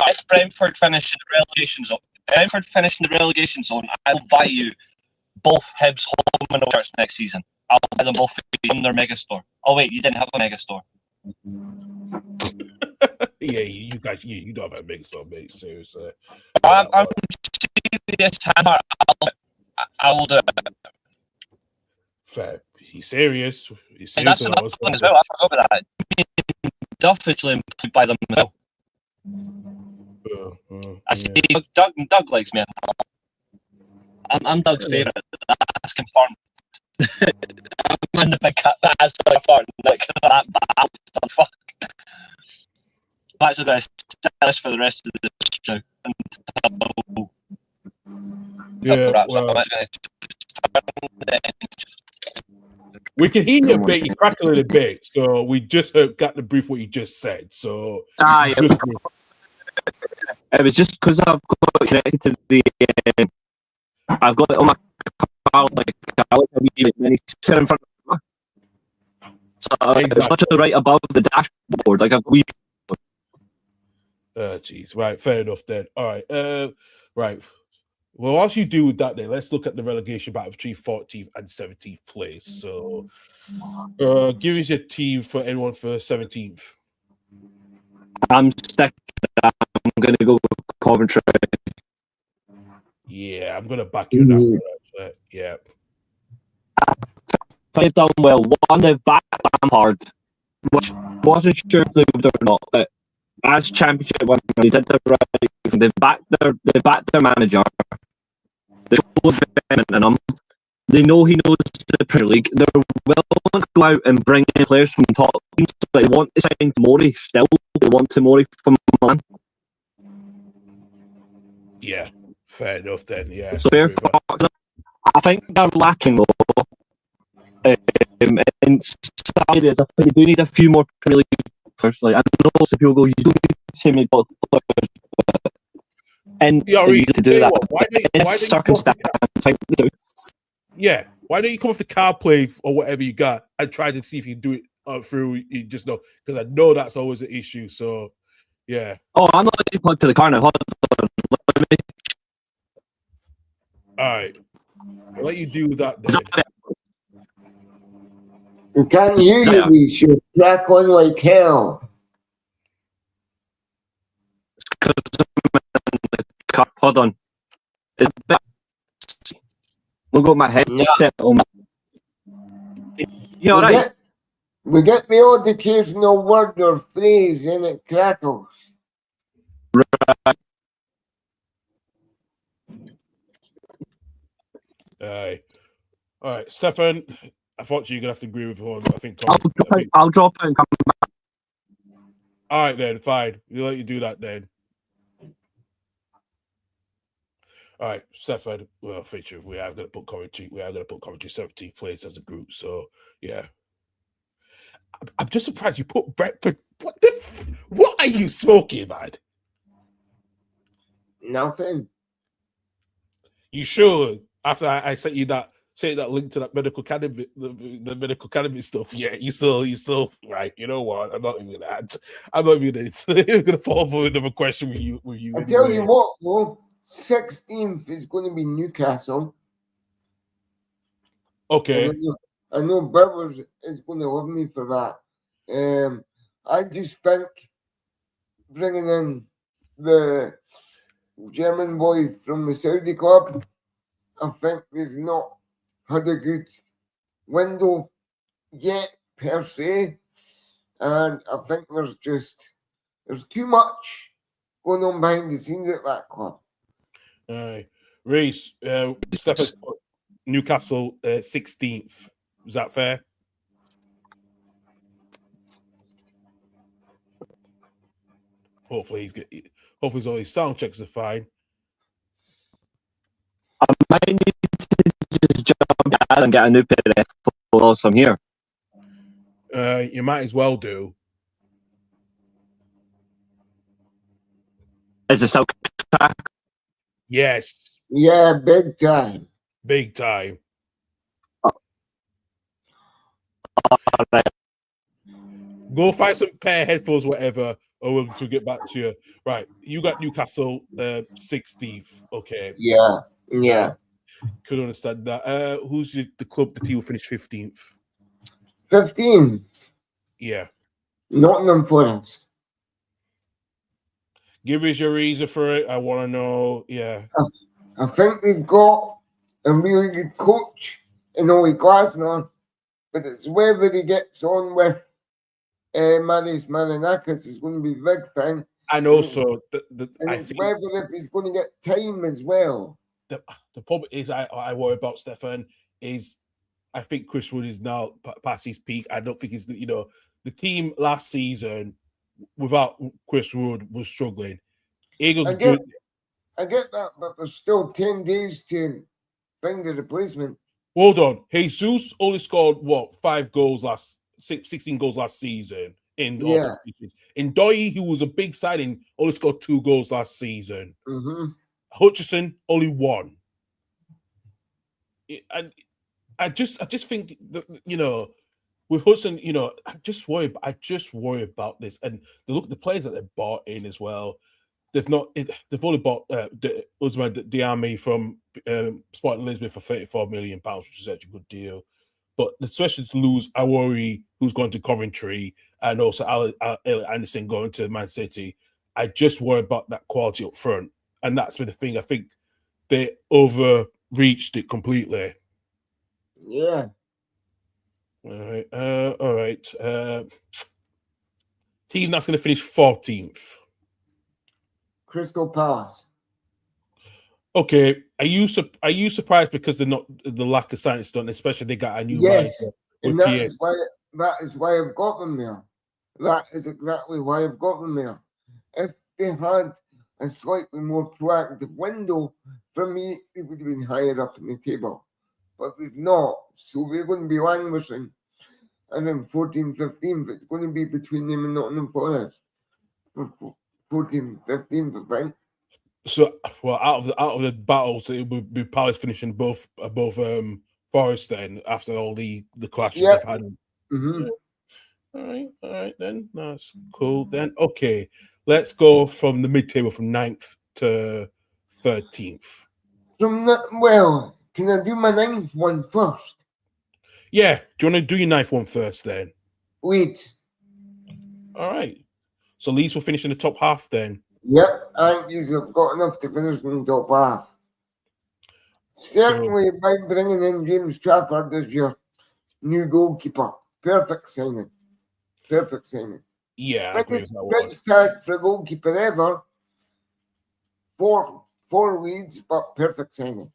S4: if Brentford finish in the relegation zone, I will buy you both Hibs home and away shirts next season. I'll buy them both from their mega store. Oh wait, you didn't have a mega store.
S1: Yeah, you guys, you don't have a mega store, mate. Seriously.
S4: I'm serious. I will do it.
S1: Fair. He's serious.
S4: And that's another thing as well. I forgot about that. Duff actually employed by them as well. I see. Doug likes me. I'm Doug's favourite. That's confirmed. I'm in the big cat that has Doug part. Like that bad. Fuck. I'm actually going to say this for the rest of the show.
S1: We can hear you a bit. You crackling a bit, so we just got the brief what you just said. So
S3: yeah. It was just because I've got connected to the. I've got it on my car, like many sit in front of me. So, it's
S1: Exactly.
S3: literally right above the dashboard, like a wee.
S1: Jeez. Right. Fair enough then. All right. Right. Well, whilst you do with that, then let's look at the relegation battle between 14th and 17th place. So, give us your team for anyone for 17th.
S3: I'm sick. I'm going to go with Coventry.
S1: Yeah, I'm gonna back you on that one. Actually. Yeah.
S3: They've done well. One, they've backed Lampard, which wasn't sure if they would or not, but as championship winners, they did the right thing. They backed their manager. They showed them in him. They know he knows the Premier League. They're willing to go out and bring in players from top teams. They want to sign Tomori still. They want Tomori from Milan.
S1: Yeah. Fair enough then. Yeah.
S3: So fair talk. I think they're lacking though. In some areas, I think they do need a few more Premier League players. Like, I know some people go, you don't need so many players, and
S1: Yeah,
S3: you need to do that.
S1: Why don't
S3: Circumstance, I do.
S1: Yeah, why don't you come off the card play or whatever you got and try to see if you can do it through? You just know, because I know that's always an issue. So, yeah.
S3: Oh, I'm not letting you plug to the car now. Hold on.
S1: All right, I'll let you do that then.
S2: We can't hear you. We should crack on like hell.
S3: Hold on. We'll go with my headset. You all right?
S2: We get the odd occasional word or phrase and it crackles.
S3: Right.
S1: All right, Stefan. Unfortunately, you're gonna have to agree with one. I think
S3: I'll drop it and come back.
S1: All right, then. Fine. We'll let you do that then. All right, Stefan. Well, feature. We are going to put Coventry. 17th place as a group. So yeah, I'm just surprised you put Brentford. What are you smoking, man?
S2: Nothing.
S1: You sure? After I sent you that link to that medical cannabis, the medical cannabis stuff. Yeah, you still right. You know what? I'm not even gonna follow up with another question with you.
S2: I tell you what, though. 16th is going to be Newcastle.
S1: Okay.
S2: I know Bowers is going to love me for that. I just think bringing in the German boy from the Saudi club, I think they've not had a good window yet per se, and I think there's too much going on behind the scenes at that club.
S1: Reece, Newcastle 16th. Is that fair? Hopefully all his sound checks are fine.
S3: I might need to just jump out and get a new pair of headphones from here.
S1: You might as well do.
S3: Is it still track?
S1: Yes.
S2: Yeah, big time.
S1: Big time.
S3: Right.
S1: Go find some pair of headphones, whatever, or we'll get back to you. Right. You got Newcastle 16th. Okay.
S2: Yeah.
S1: Could understand that. Who's the club the team will finish 15th?
S2: 15th.
S1: Yeah.
S2: Nottingham Forest.
S1: Give us your reason for it. I want to know. Yeah.
S2: I think they've got a really good coach in Oli Glasner, but it's whether he gets on with Marius Marinakis is going to be a big thing.
S1: And also,
S2: whether if he's going to get time as well.
S1: The problem is, I worry about Stefan is I think Chris Wood is now past his peak. I don't think he's the team last season without Chris Wood was struggling.
S2: I get that, but there's still 10 days to find the replacement.
S1: Hold on. Jesus only scored, 16 goals last season. In Doyle, who was a big signing, only scored 2 goals last season.
S2: Mm-hmm.
S1: Hutchison, only 1. And I just think that, with Hudson, I just worry about this, and the players that they bought in as well. They've only bought the Usman Diame from Sporting Lisbon for £34 million, which is actually a good deal. But especially to lose Awori, who's going to Coventry, and also Elliot Anderson going to Man City, I just worry about that quality up front, and that's been the thing. I think they overreached it completely.
S2: Yeah.
S1: All right. Team that's going to finish 14th.
S2: Crystal Palace.
S1: Okay, are you surprised because they're not the lack of science done, especially they got a new manager
S2: and that is why I've got them there. That is exactly why I've got them there. If they had a slightly more proactive window, for me, they would have been higher up in the table. But we've not, so we're going to be languishing around 14, 15. It's going to be between them and Nottingham Forest. 14, 15, I think.
S1: So, well, out of the battles, it would be Palace finishing above Forest then after all the clashes they've had.
S2: Mm-hmm.
S1: All right, then that's cool. Then okay, let's go from the mid-table from 9th to 13th.
S2: Can I do my 9th one first?
S1: Yeah, do you want to do your 9th one first then?
S2: Wait.
S1: All right. So Leeds will finish in the top half then.
S2: Yep, I think you've got enough to finish in the top half. Certainly, by bringing in James Trafford as your new goalkeeper. Perfect signing.
S1: Yeah,
S2: biggest price tag for a goalkeeper ever. Four leads, but perfect signing.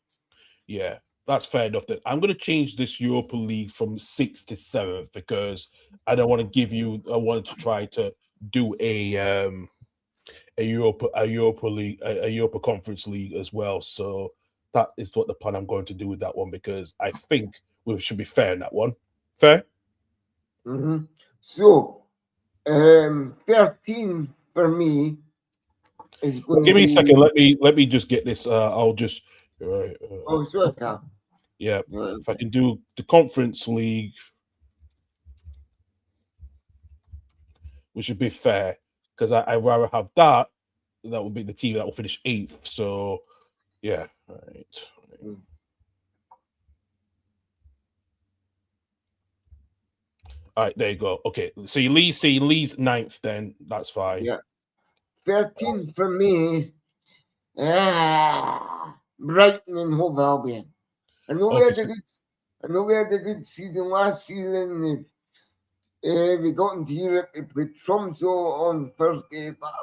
S1: Yeah, that's fair enough. Then I'm going to change this Europa League from 6th to 7th because I don't want to give you. I wanted to try to do a Europa League, a Europa Conference League as well. So that is what the plan I'm going to do with that one because I think we should be fair in that one. Fair.
S2: Mm-hmm. So, 13 for me is going to
S1: give me a second. Let me just get this. I'll just.
S2: Sorry, Carl.
S1: Yeah, if I can do the Conference League, we should be fair because I'd rather have that. That would be the team that will finish 8th. So, yeah, all right. All right, there you go. Okay, so you leave 9th, then that's fine.
S2: Yeah, 13 for me. Brighton and Hove Albion. I know we had a good season last season. We got into Europe. We played Tromsø on Thursday, but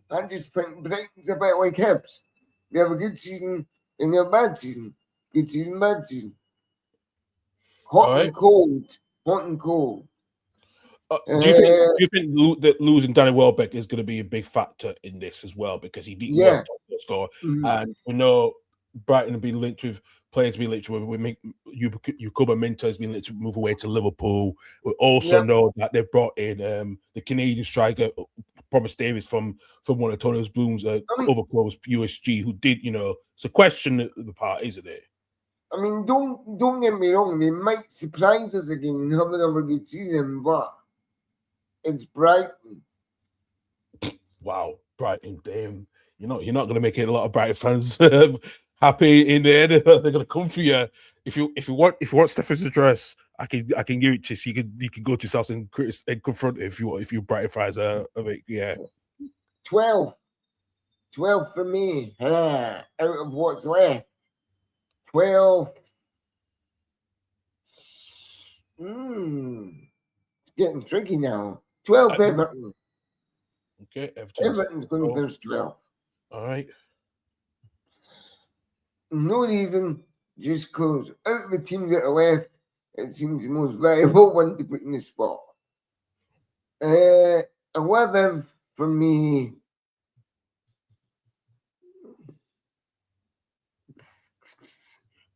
S2: I just think Brighton's a bit like Hibs. We have a good season and a bad season. Good season, bad season. Hot and cold.
S1: Do you think that losing Danny Welbeck is going to be a big factor in this as well? Because he didn't was top scorer, and we know Brighton have been linked with players being linked with Yukoba Minta has been linked to move away to Liverpool. We also know that they've brought in the Canadian striker Promise Davis from one of Tony Bloom's other clubs, USG, who did it's a question the part, isn't it?
S2: I mean, don't get me wrong. They might surprise us again and have another good season, but it's Brighton.
S1: Wow, Brighton, damn! You're not going to make it a lot of Brighton fans happy in the end. They're going to come for you. If you want Stefan's address, I can give it to you. So you can go to his house and confront it if you Brighton fans are yeah.
S2: 12 for me. Out of what's left. 12. It's getting tricky now. 12 Everton.
S1: Okay,
S2: Everton's going to finish 12.
S1: All right.
S2: Not even just because out of the teams that are left, it seems the most valuable one to put in the spot. 11 for me.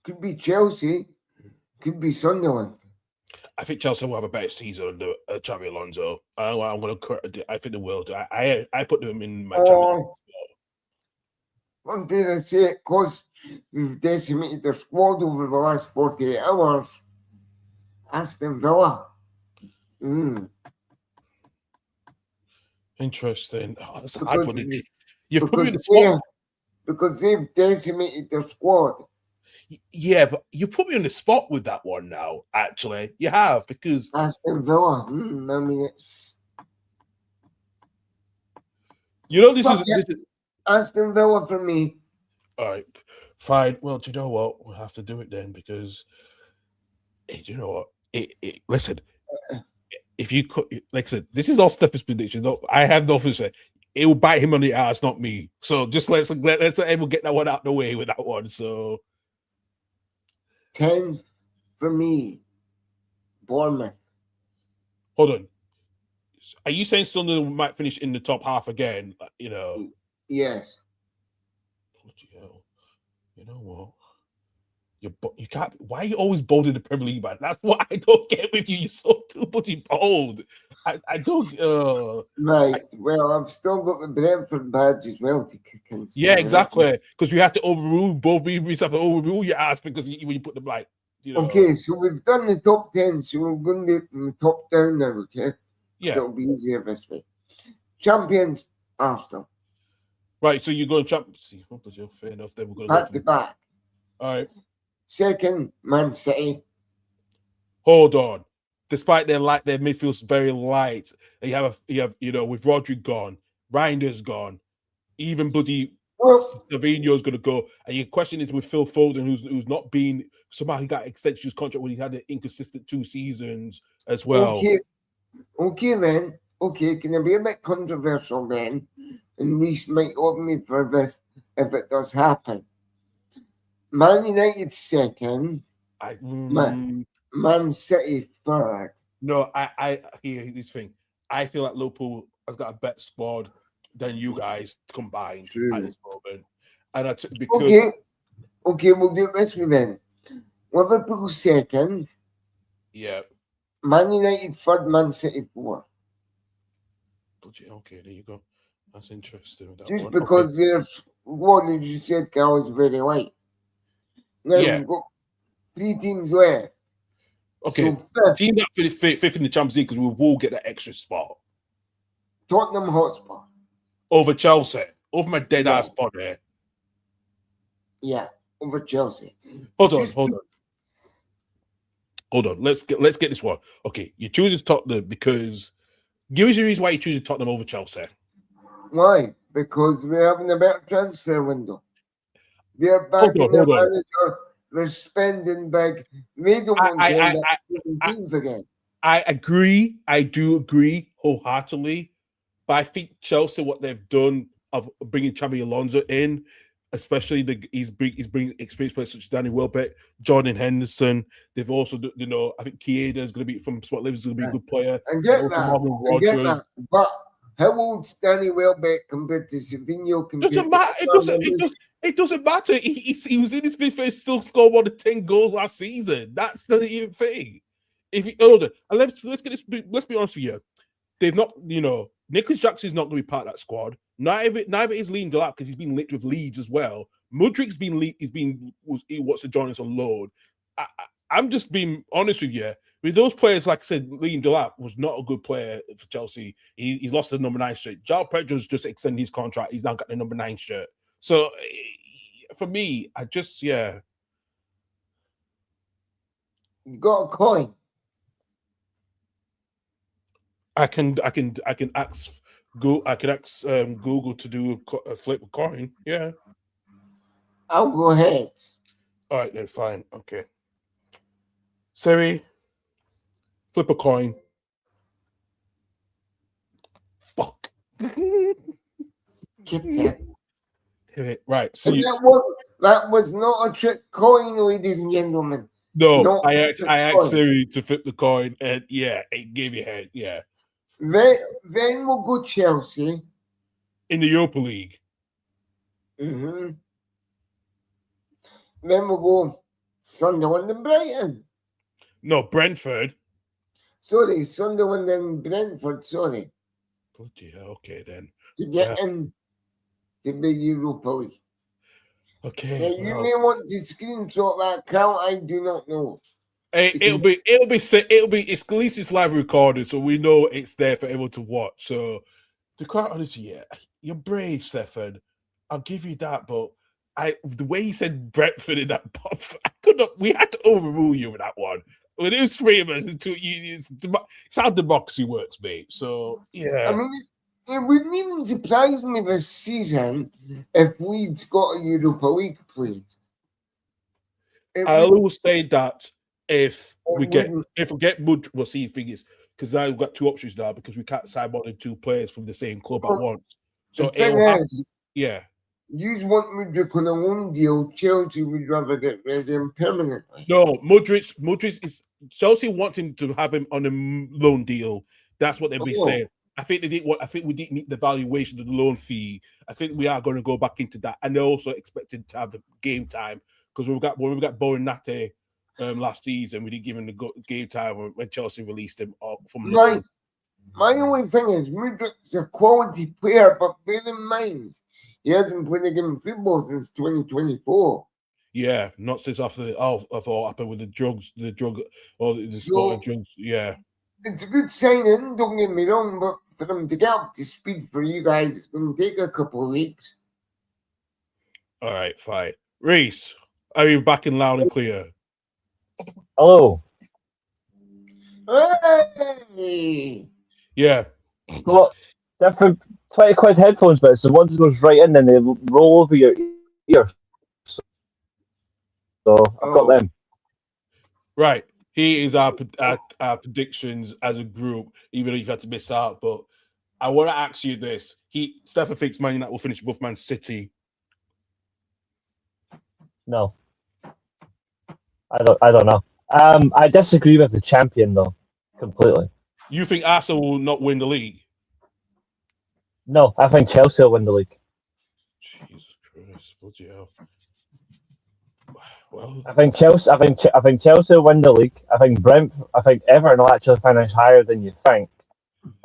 S2: Could be Chelsea. Could be Sunderland.
S1: I think Chelsea will have a better season under Xabi Alonso. I think they will. I put them in my Champions League.
S2: One thing I say, because we've decimated their squad over the last 48 hours, Aston Villa.
S1: Interesting. Oh, that's a hard
S2: Because,
S1: one. You've put me in the
S2: because,
S1: spot.
S2: because they've decimated their squad.
S1: Yeah, but you put me on the spot with that one now, actually. You have, because
S2: Aston Villa. I mean, it's...
S1: you know this
S2: But
S1: is
S2: yeah,
S1: this is
S2: Aston Villa for me.
S1: all right. Fine. Well, do you know what? We'll have to do it then because do you know what? Listen, if you could, like I said, this is all Stephen's prediction. No, I have nothing to say. It will bite him on the ass, not me. So just let's let everyone get that one out the way with that one. So
S2: 10 for me. Bournemouth.
S1: hold on. Are you saying Sunderland might finish in the top half again? You know.
S2: Yes.
S1: Bloody hell. You know what? You can't. Why are you always bold in the Premier League, man? That's what I don't get with you. You're so too bloody bold. I don't.
S2: Right. Well, I've still got the Brentford badge as well to kick in.
S1: Yeah, exactly. Because we have to overrule both. We have to overrule your ass because when you put them like, you know.
S2: Okay, so we've done the top 10, so we're going to do it from the top down now, okay?
S1: Yeah.
S2: So it'll be easier this way. Champions, Arsenal.
S1: Right, so you're going Champions. Fair enough. Then we're going
S2: Back to back.
S1: All right.
S2: Second, Man City.
S1: Hold on. Despite their midfield's very light, you have with Rodri gone, Reinder's gone, even bloody Savinho's going to go, and your question is with Phil Foden, who's not been somehow he got extension his contract when he had an inconsistent 2 seasons as well.
S2: Okay, then. Okay, can I be a bit controversial then? And Reece might open me for this if it does happen. Man United second. Man City third.
S1: No, I hear this thing. I feel like Liverpool has got a better squad than you guys combined at this moment. And because
S2: okay, we'll do it this way then. Liverpool second.
S1: Yeah.
S2: Man United third, Man City fourth.
S1: Okay, there you go. That's interesting.
S2: Just because there's what did you said, Carl, is very light. Now we've got 3 teams left.
S1: Okay, so team that fifth in the Champions League because we will get that extra spot.
S2: Tottenham Hotspur
S1: over Chelsea, over my dead ass spot there.
S2: Yeah, over Chelsea.
S1: Hold on. Let's get this one. Okay, you choose Tottenham because give us a reason why you choose Tottenham over Chelsea.
S2: Why? Because we're having a better transfer window. We're backing their manager. We're spending big. They don't want to end up again.
S1: I agree. I do agree wholeheartedly. But I think Chelsea, what they've done of bringing Xabi Alonso in, especially he's bringing experienced players such as Danny Welbeck, Jordan Henderson. They've also, I think Chiesa is going to be from Sport Liverpool is going to be a good player.
S2: I get that. But how old's Danny Welbeck compared to Savinho?
S1: Doesn't matter. It doesn't matter. He was in his midfield, still scored more than 10 goals last season. That's not even thing. If you older, and let's get this. Let's be honest with you. They've not, Nicholas Jackson's not going to be part of that squad. Neither is Liam Delap because he's been linked with Leeds as well. Mudrik's he wants to join us on loan. I'm just being honest with you. With those players, like I said, Liam Delap was not a good player for Chelsea. He lost the number 9 shirt. João Pedro's just extended his contract. He's now got the number 9 shirt. So for me, You
S2: got a coin.
S1: I can ask Google to do a flip a coin. Yeah.
S2: I'll go ahead.
S1: All right, then fine. Okay. Siri, flip a coin. Fuck. Right. So
S2: that was not a trick coin, ladies and gentlemen.
S1: No, I asked Siri to flip the coin, and it gave you a head. Yeah.
S2: Then we'll go Chelsea
S1: in the Europa League.
S2: Mm-hmm. Then we'll go Sunderland and Brighton.
S1: No, Brentford.
S2: Sorry, Sunderland and Brentford. Sorry.
S1: Bloody hell. Okay, then.
S2: To get in to the Europa League.
S1: Okay.
S2: Now, you may want to screenshot that count. I do not know.
S1: It'll be it's at least it's live recorded, so we know it's there for everyone to watch. So to quite honest, yeah, you're brave, Stefan. I'll give you that, but the way you said Brentford in that buff, we had to overrule you with that one. When it was 3 of us, it's how democracy works, mate. So yeah.
S2: I mean, it wouldn't even surprise me this season if we'd got a Europa League place.
S1: I always say that if we get Mudryk, we'll see. The thing is, because now we've got 2 options now because we can't sign more than 2 players from the same club at once. So yeah.
S2: You want Mudryk on a loan deal, Chelsea would rather get rid of him permanently.
S1: No, Mudryk is Chelsea wants him to have him on a loan deal. That's what they'll be saying. I think we didn't meet the valuation of the loan fee. I think we are going to go back into that, and they're also expected to have the game time because when we got Bowen Nate last season, we didn't give him the game time when Chelsea released him from loan.
S2: My only thing is Mudryk's a quality player, but bear in mind he hasn't played a game of football since 2024.
S1: Yeah, not since after of what happened with the drug or the sport of drugs. Yeah.
S2: It's a good signing, don't get me wrong, but for them to get up to speed for you guys, it's going to take a couple of weeks.
S1: All right, fine. Reese, are you back in loud and clear?
S3: Hello.
S2: Hey!
S1: Yeah.
S3: Well, different 20 quid headphones, but it's the ones that goes right in and they roll over your ears. So I've got them.
S1: Right. Here is our predictions as a group, even though you've had to miss out. But I want to ask you this. Stefan thinks Man United will finish above Man City.
S3: No. I don't know. I disagree with the champion though, completely.
S1: You think Arsenal will not win the league?
S3: No, I think Chelsea will win the league.
S1: Jesus Christ, bloody hell. Well,
S3: I think Chelsea will win the league. I think Everton will actually finish higher than you think.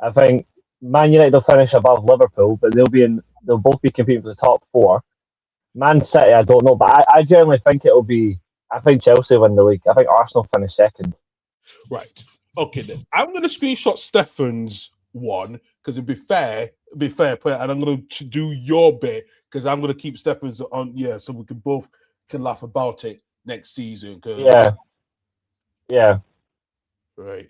S3: I think Man United will finish above Liverpool, but they'll both be competing for the top 4. Man City, I don't know, but I generally think I think Chelsea will win the league. I think Arsenal finish second.
S1: Right. Okay then. I'm gonna screenshot Stefan's one because it'd be fair play, and I'm gonna do your bit because I'm gonna keep Stefan's on, so we can laugh about it next season.
S3: Yeah.
S1: Right.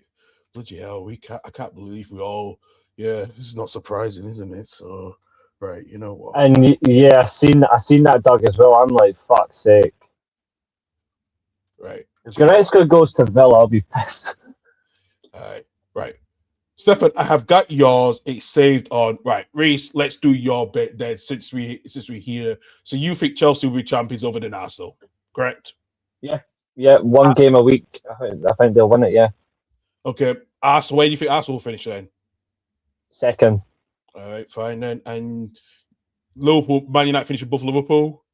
S1: Bloody hell, I can't believe we all. Yeah, this is not surprising, isn't it? So, right, you know what?
S3: And yeah, I seen that, Doug, as well. I'm like, fuck's sake.
S1: Right.
S3: If Goretzka goes to Villa, I'll be pissed.
S1: Right. Stefan, I have got yours. It's saved on. Right, Reese, let's do your bit then since we're here. So you think Chelsea will be champions over than Arsenal, correct?
S3: Yeah, one game a week. I think they'll win it, yeah.
S1: Okay. Arsenal, where do you think Arsenal will finish then?
S3: Second.
S1: All right, fine then. And Liverpool, Man United finish above Liverpool?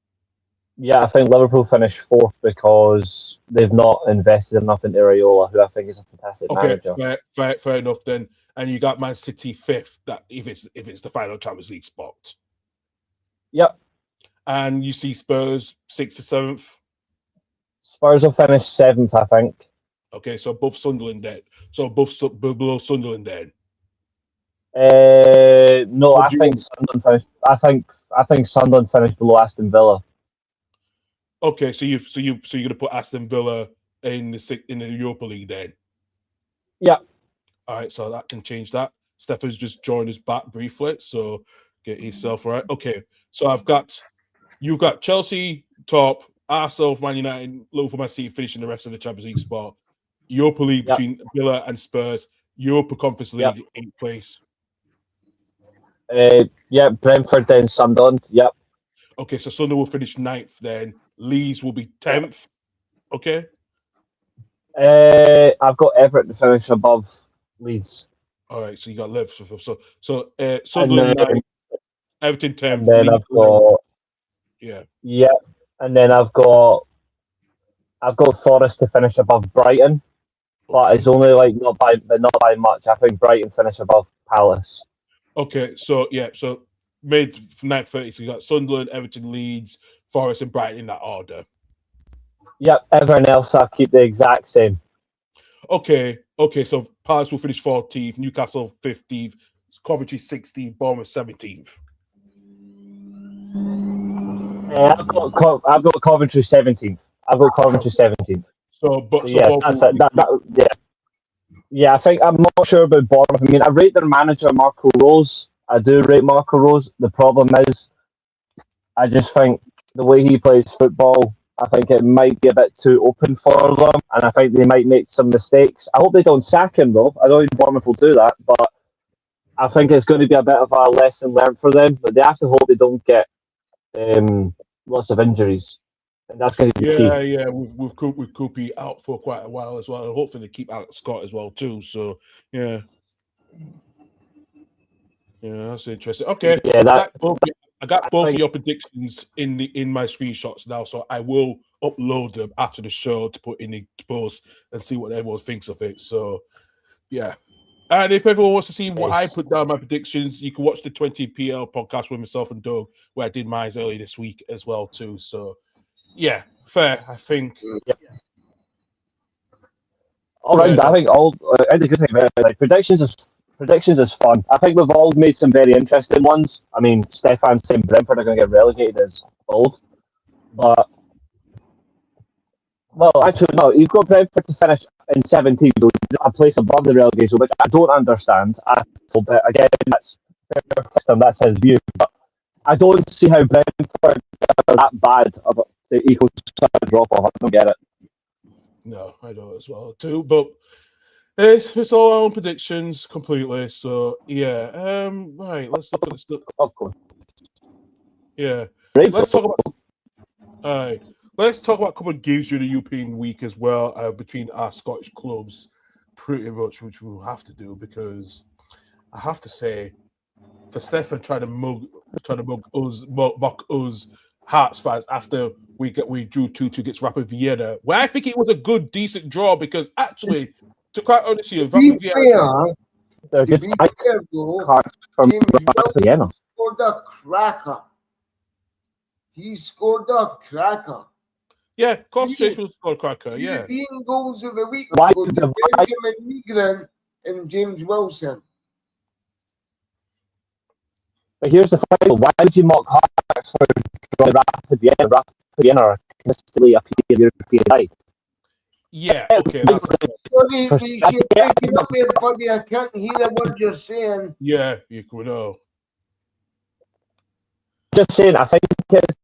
S3: Yeah, I think Liverpool finish 4th because they've not invested enough into Raiola, who I think is a fantastic manager.
S1: Fair enough then. And you got Man City 5th. That if it's the final Champions League spot.
S3: Yep.
S1: And you see Spurs 6th to 7th.
S3: Spurs will finish 7th, I think.
S1: Okay, so above Sunderland then. So below Sunderland then.
S3: No, I think Sunderland finished. I think Sunderland finished below Aston Villa.
S1: Okay, so you're gonna put Aston Villa in the Europa League then?
S3: Yeah.
S1: All right, so that can change that. Stefan's just joined us back briefly, so get yourself right. Okay, so you've got Chelsea top, Arsenal, Man United, Liverpool, Man City finishing the rest of the Champions League spot. Europa League between Villa and Spurs. Europa Conference League 8th place.
S3: Brentford then Sunderland. Yep.
S1: Okay, so Sunderland will finish 9th then. Leeds will be 10th. Okay.
S3: I've got Everton to finish above Leeds.
S1: All right, so you got Liverpool. So Sunderland 9th, Everton 10th.
S3: And then
S1: Leeds
S3: I've got
S1: 11th.
S3: Yeah, and then I've got Forest to finish above Brighton, but it's only not by much. I think Brighton finish above Palace.
S1: Okay, so mid 9th 30. So you got Sunderland, Everton, Leeds, Forest, and Brighton in that order.
S3: Yep, everyone else I keep the exact same.
S1: Okay. So Palace will finish 14th, Newcastle 15th, Coventry 16th, Bournemouth 17th.
S3: I've got Coventry 17th. I've got Coventry 17th.
S1: So
S3: Yeah,
S1: both
S3: that's
S1: will
S3: it. Yeah. Yeah, I think I'm not sure about Bournemouth. I mean, I rate their manager Marco Rose. I do rate Marco Rose. The problem is, I just think the way he plays football, I think it might be a bit too open for them, and I think they might make some mistakes. I hope they don't sack him though. I don't think Bournemouth will do that, but I think it's going to be a bit of a lesson learned for them. But they have to hope they don't get lots of injuries, and that's going to be key.
S1: Yeah, with Koopy out for quite a while as well, and hopefully they keep out Scott as well too. So yeah, that's interesting. Okay,
S3: Yeah,
S1: I got both of your predictions in my screenshots now, so I will upload them after the show to put in the post and see what everyone thinks of it. So yeah. And if everyone wants to see what I put down my predictions, you can watch the 20 PL podcast with myself and Doug, where I did mine earlier this week as well too. So yeah, fair. I think.
S3: Yeah. All right, I think I think good thing about it, like predictions is fun. I think we've all made some very interesting ones. I mean, Stefan saying Brentford are going to get relegated is bold, but well, actually no. You've got Brentford to finish in 17th, a place above the relegation, which I don't understand at all. But again, that's his view. But I don't see how Brentford are that bad to equal such a drop off. I don't get it.
S1: No, I know as well too, but it's all our own predictions completely. So yeah, right. Let's look at this.
S3: Of course.
S1: Yeah, let's talk about. All right, let's talk about a couple of games during the European week as well between our Scottish clubs, pretty much, which we'll have to do because I have to say, for Stefan trying to mock us Hearts fans after we drew 2-2 against Rapid Vienna, where I think it was a good, decent draw because actually, to quite honestly, Rapid Vienna.
S2: James Vienna scored a cracker. He scored a cracker.
S1: Yeah, concentration scored a cracker. Yeah.
S2: European goals of the week go to Benjamin Meagran and James Wilson.
S3: But here's the final. Why would you mock Hearts for drawing Rapid Vienna? Rapid Vienna are consistently a European side.
S1: Yeah, okay. That's
S2: Sorry, you're breaking up here, buddy. I can't hear what you're saying.
S1: Yeah, you could know.
S3: Just saying, I think it's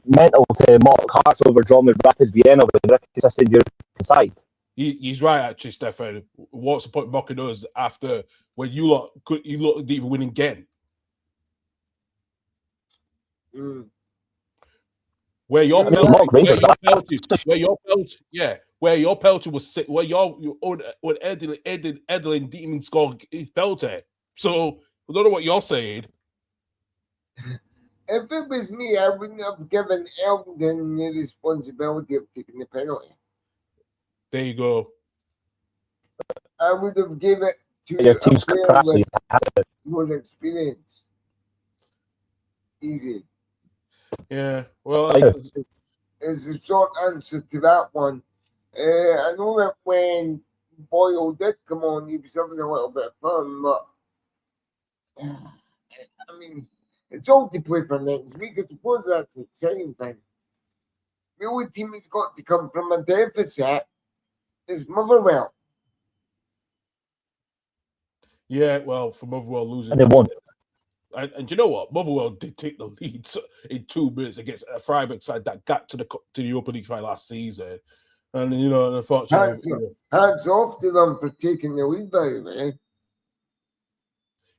S3: mental to mock Hearts over drawing with Rapid Vienna with a consistent European side.
S1: He's right, actually, Stefan. What's the point of mocking us after when you lot didn't even win again? Where your penalty was sit, where when Edelin didn't even score his penalty. So I don't know what you're saying.
S2: If it was me, I wouldn't have given Eldon the responsibility of taking the penalty.
S1: There you go.
S2: I would have given it to
S3: your team's
S2: a player
S3: capacity
S2: with more experience. Easy.
S1: Yeah, well,
S2: is the short answer to that one. I know that when Boyle did come on, he was having a little bit of fun, but I mean, it's all to play for next week. I suppose that's the exciting thing. The only team that's got to come from a deficit is Motherwell.
S1: Yeah, well, for Motherwell losing.
S3: And they won.
S1: And you know what? Motherwell did take the lead in 2 minutes against a Freiburg side that got to the Europa League final last season. And, unfortunately...
S2: Hands off to them for taking the lead, by the way.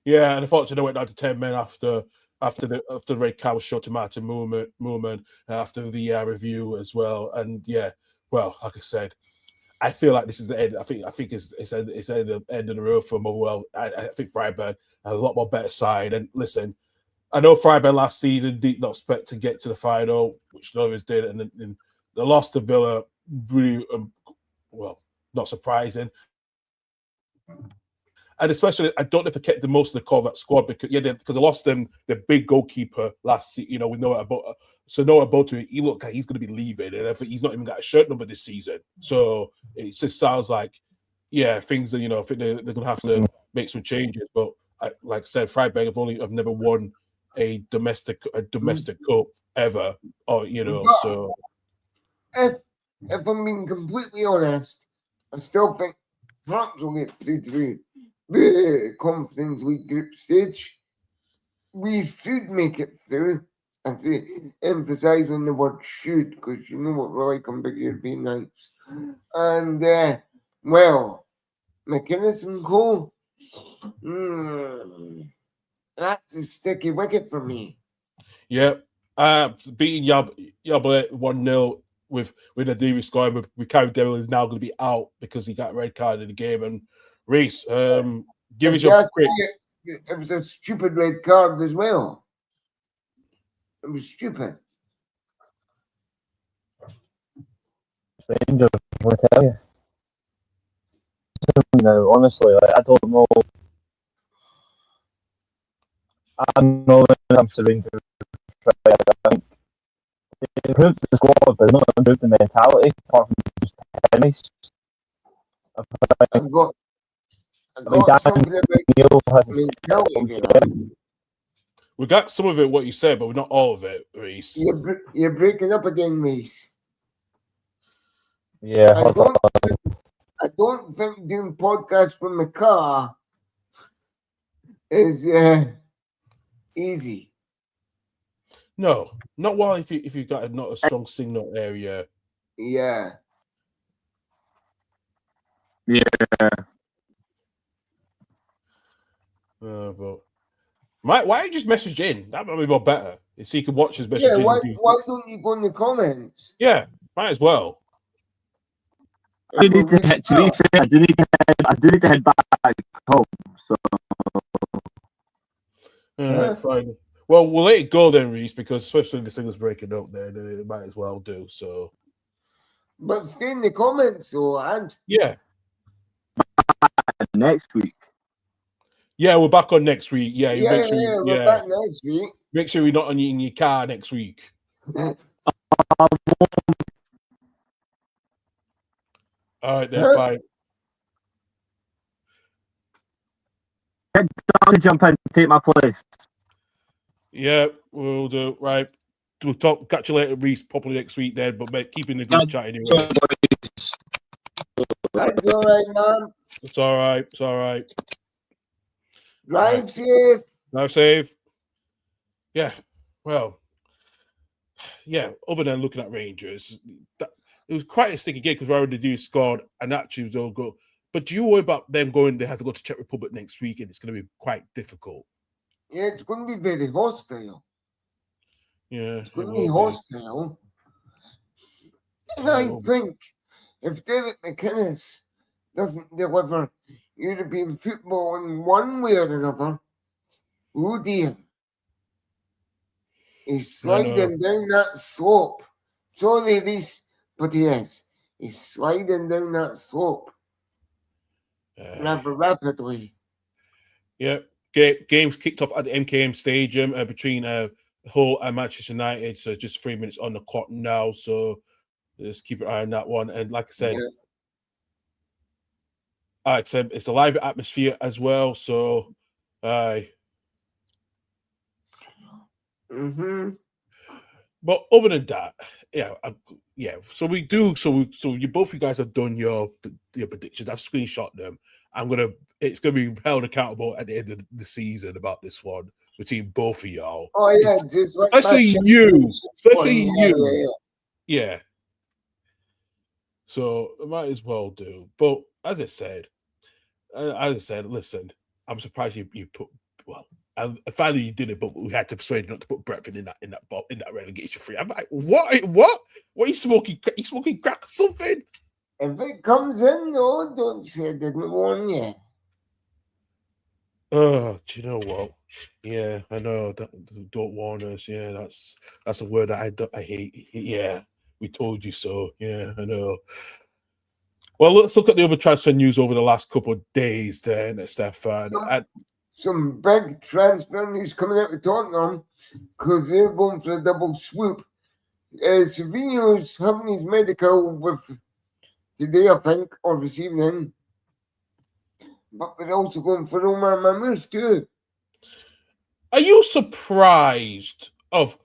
S1: Yeah, and unfortunately, they went down to 10 men after the red card was shot to Martin Moorman after the review as well. And, yeah, well, like I said, I feel like this is the end. I think it's the end of the road for Motherwell. I think Freiburg a lot more better side. And listen, I know Freiburg last season did not expect to get to the final, which they always did, and the loss to Villa really, not surprising. And especially, I don't know if they kept the most of the core of that squad because they lost them the big goalkeeper last season. We know about Noah Botu. He looked like he's going to be leaving, and I think he's not even got a shirt number this season. So it just sounds like things that I think they're going to have to make some changes. But like I said, Freiburg have never won a domestic cup ever, or so.
S2: If I'm being completely honest, I still think Hearts will get through the Conference League group stage. We should make it through, and to emphasise on the word should, because you know what we're like on big European nights. And well, McInnes and Co. That's a sticky wicket for me.
S1: Yeah, beating Yabba 1-0 with a Davies scoring with Karen Devil is now going to be out because he got a red card in the game. And Reese, give us your quick.
S2: It was a stupid red card as well. It was stupid.
S3: Rangers, I tell you. No, honestly, I don't know. I'm not when it comes to Rangers. I think they improved the squad, but not improved the mentality. Apart from just tennis.
S2: I got something about mentality.
S1: We got some of it, what you said, but we're not all of it, Reese.
S2: You're breaking up again, Reese.
S3: Yeah,
S2: I don't think doing podcasts from the car is easy.
S1: No, not while if you've got not a strong signal area.
S2: Yeah.
S1: But why don't you just message in? That might be more better. So you can watch his message.
S2: Yeah,
S1: in.
S2: why don't you go in the comments?
S1: Yeah, might as well.
S3: I do need to head back home. So
S1: fine. Well, we'll let it go then, Reese, because especially the singer's breaking up there, then it might as well do. So,
S2: but stay in the comments, though, and
S1: yeah,
S3: next week.
S1: Yeah, we're back on next week. Yeah,
S2: we're back next week.
S1: Make sure we're not in your car next week. All right, then, fine.
S3: To jump in and take my place.
S1: Yeah, we'll do. Right. We'll catch you later, Reese, probably next week then, but keeping the group chat anyway.
S2: That's all right, man.
S1: It's all right. It's all right.
S2: Drive safe.
S1: Drive safe. Yeah. Well, yeah, other than looking at Rangers, it was quite a sticky game because we already do scored and actually was all good. But do you worry about them they have to go to Czech Republic next week and it's going to be quite difficult?
S2: Yeah, it's going to be very hostile.
S1: Yeah.
S2: It's going to be hostile. And I think if Derek McInnes doesn't deliver European football in one way or another, oh dear. He's sliding down that slope. Sorry, Reese, but he is. He's sliding down that slope rather rapidly.
S1: Yeah. Games kicked off at the MKM Stadium between Hull and Manchester United. So just 3 minutes on the clock now. So just keep an eye on that one. And like I said, it's a live atmosphere as well. So, But other than that, So we do. So you both you guys have done your predictions. I've screenshot them. It's gonna be held accountable at the end of the season about this one between both of y'all.
S2: Oh yeah,
S1: especially you. Yeah. So I might as well do. But as I said, listen, I'm surprised you put finally you did it, but we had to persuade you not to put Brentford in that relegation free. I'm like, what? What are you smoking? You smoking crack or something?
S2: If it comes in, no, don't say I didn't warn you.
S1: Oh, do you know what? Yeah, I know. Don't warn us. Yeah, that's a word that I hate. Yeah, we told you so. Yeah, I know. Well, let's look at the other transfer news over the last couple of days then, Stefan.
S2: Some big transfer news coming out of Tottenham because they're going for a double swoop. Savinho's having his medical with today, I think, or this evening. but they're also going for Omar Mamouche too.
S1: Are you surprised of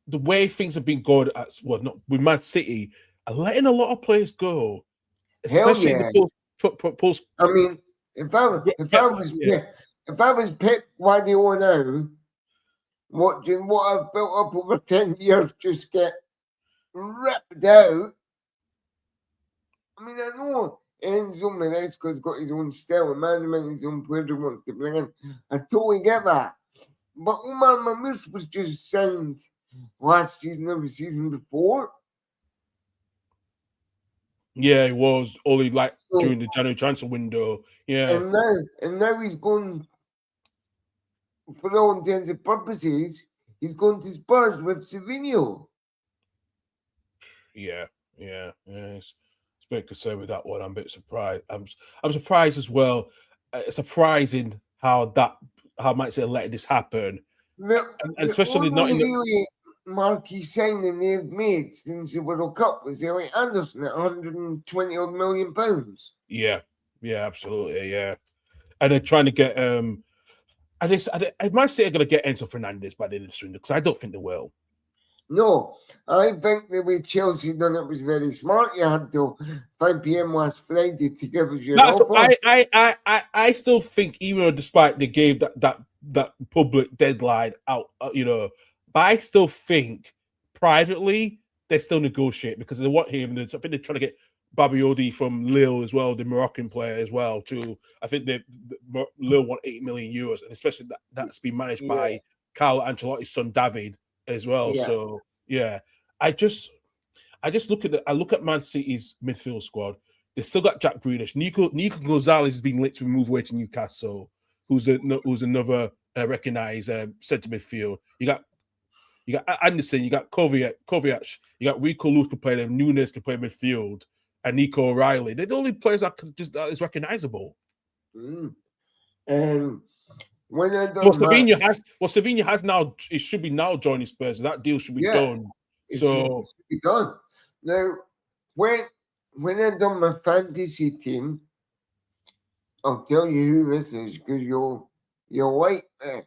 S1: the way things have been going not with Man City and letting a lot of players go, especially
S2: Hell yeah.
S1: in the post?
S2: I mean, if I was Pep Guardiola now, watching what I've built up over 10 years just get ripped out. I mean, I know Enzo Maresca's got his own style of management, his own players he wants to bring in. I totally get that. But Omar Mamouche was just signed last season or the season before.
S1: Yeah, it was only during the January transfer window. Yeah.
S2: And now he's going, for all intents and purposes, he's going to Spurs with Savinho.
S1: Yeah. It's a bit concerned with that one. I'm a bit surprised. I'm surprised as well. It's surprising how Man City letting this happen, and especially not in
S2: the marquee signing they've made since the World Cup was Elliot Anderson at 120 odd million pounds.
S1: Yeah, absolutely, yeah. And they're trying to get Man City are going to get Enzo Fernandez by the end of the window because I don't think they will.
S2: No, I think the way Chelsea done it was very smart. You had till 5 p.m. last Friday to give us your offer.
S1: I still think, even despite they gave that public deadline out, but I still think privately they still negotiate because they want him. I think they're trying to get Babiodi from Lille as well, the Moroccan player as well. Too, I think Lille want €8 million, and especially that's been managed by Carlo Ancelotti's son David as well.
S2: Yeah.
S1: So yeah, I just look at Man City's midfield squad. They still got Jack Grealish. Nico Gonzalez has been linked to move away to Newcastle, who's another recognised centre midfield. You got Anderson, you got Kovacic, you got Rico Lewis can play them, Nunes can play midfield, and Nico O'Reilly. They're the only players that is recognisable.
S2: And when
S1: Sevilla has now, it should be now joining Spurs. That deal should be done.
S2: It should be done. Now, when I done my fantasy team, I'll tell you who this is because you'll like this.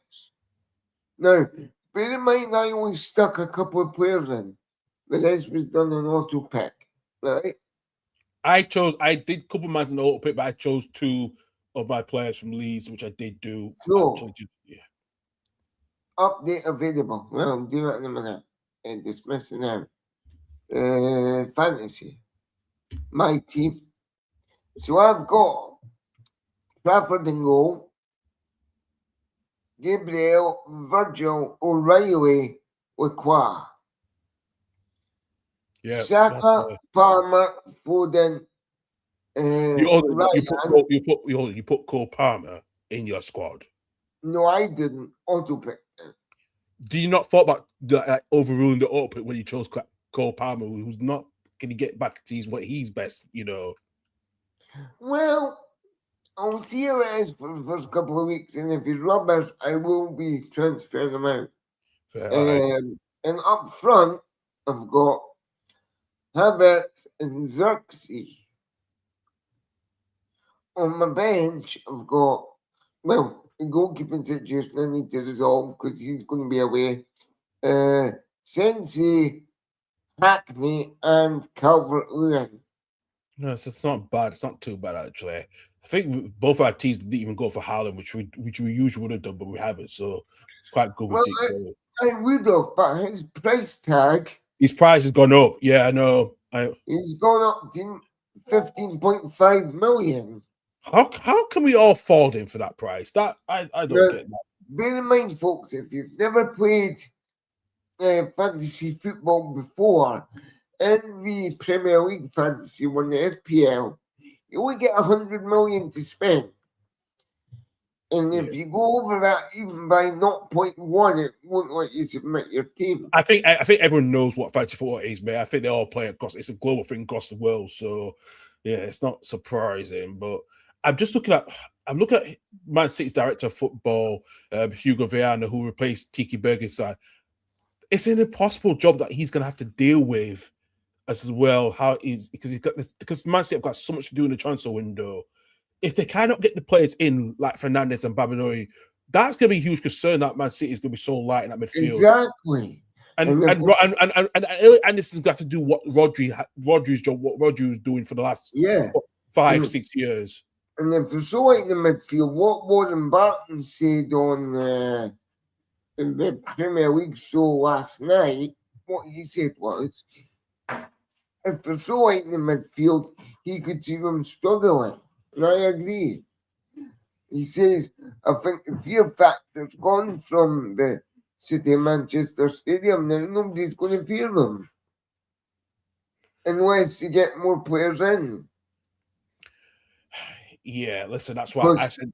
S2: Now, bear in mind I only stuck a couple of players in. The rest was done on auto pick, right?
S1: I did a couple of mines in auto pick, but I chose two of my players from Leeds, which I did do.
S2: So, update available. Well, I'll do that in a minute. And dismiss it now. Fantasy. My team. So I've got Trafford and goal, Gabriel, Virgil, O'Reilly, Lequa.
S1: Yeah.
S2: Saka, Palmer, Foden.
S1: You put Cole Palmer in your squad.
S2: No, I didn't. Auto pick.
S1: Do you not thought about overruling the auto pick when you chose Cole Palmer, who's not going to get back to what he's best,
S2: Well, I'll see how it is for the first couple of weeks, and if he's rubbish, I will be transferring him out. And up front, I've got Havertz and Xerxes. On my bench, I've got, the goalkeeping situation I need to resolve because he's going to be away. Sensi, Hackney, and Calvert-Lewin.
S1: No, it's not bad. It's not too bad, actually. I think both our teams didn't even go for Haaland, which we usually would have done, but we haven't. So it's quite good.
S2: Well, I would have, but his price tag.
S1: His price has gone up. Yeah, I know.
S2: He's gone up to 15.5 million.
S1: How can we all afford him for that price? That I don't get that.
S2: Bear in mind, folks, if you've never played fantasy football before, in the Premier League fantasy, when the FPL, you only get 100 million to spend. And if you go over that even by 0.1, it won't let you submit your team.
S1: I think everyone knows what fantasy football is, man. I think they all play across. It's a global thing across the world. So yeah, it's not surprising. But I'm looking at Man City's director of football, Hugo Viana, who replaced Tiki Bergenstein. It's an impossible job that he's going to have to deal with as well. Because Man City have got so much to do in the transfer window. if they cannot get the players in like Fernandes and Babinori, that's going to be a huge concern that Man City is going to be so light in that midfield.
S2: Exactly.
S1: And Anderson's got to do what Rodri's job, what Rodri was doing for the last 5-6 years.
S2: And if it's so light in the midfield, what Warren Barton said on the Premier League show last night, what he said was, if they're so light in the midfield, he could see them struggling. And I agree. He says, I think the fear factor's gone from the City of Manchester Stadium. Now nobody's going to fear them unless you get more players in.
S1: Yeah, listen, that's why I said.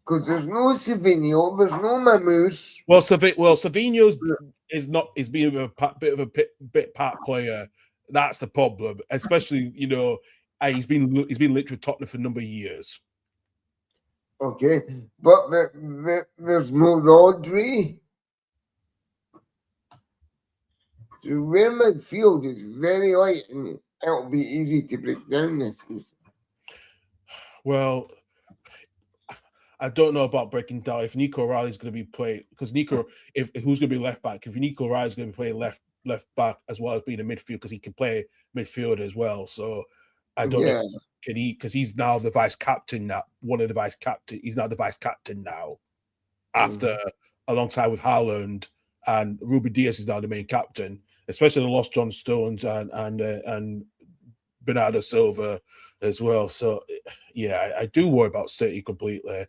S2: Because there's no Savinho, there's no Mamouche.
S1: Well, Savinho's is being a bit of a bit part player. That's the problem, especially he's been linked with Tottenham for a number of years.
S2: Okay, but there's no Rodri. The Real midfield is very light, and it'll be easy to break down this season.
S1: Well, I don't know about breaking down if Nico O'Reilly's going to be playing, because if who's going to be left back? If Nico O'Reilly's going to be playing left back as well as being a midfield, because he can play midfield as well. So I don't know, can he? Because he's now the vice captain now. He's now the vice captain now, after alongside with Haaland, and Ruben Dias is now the main captain. Especially the lost John Stones and Bernardo Silva as well. So yeah, I do worry about City completely.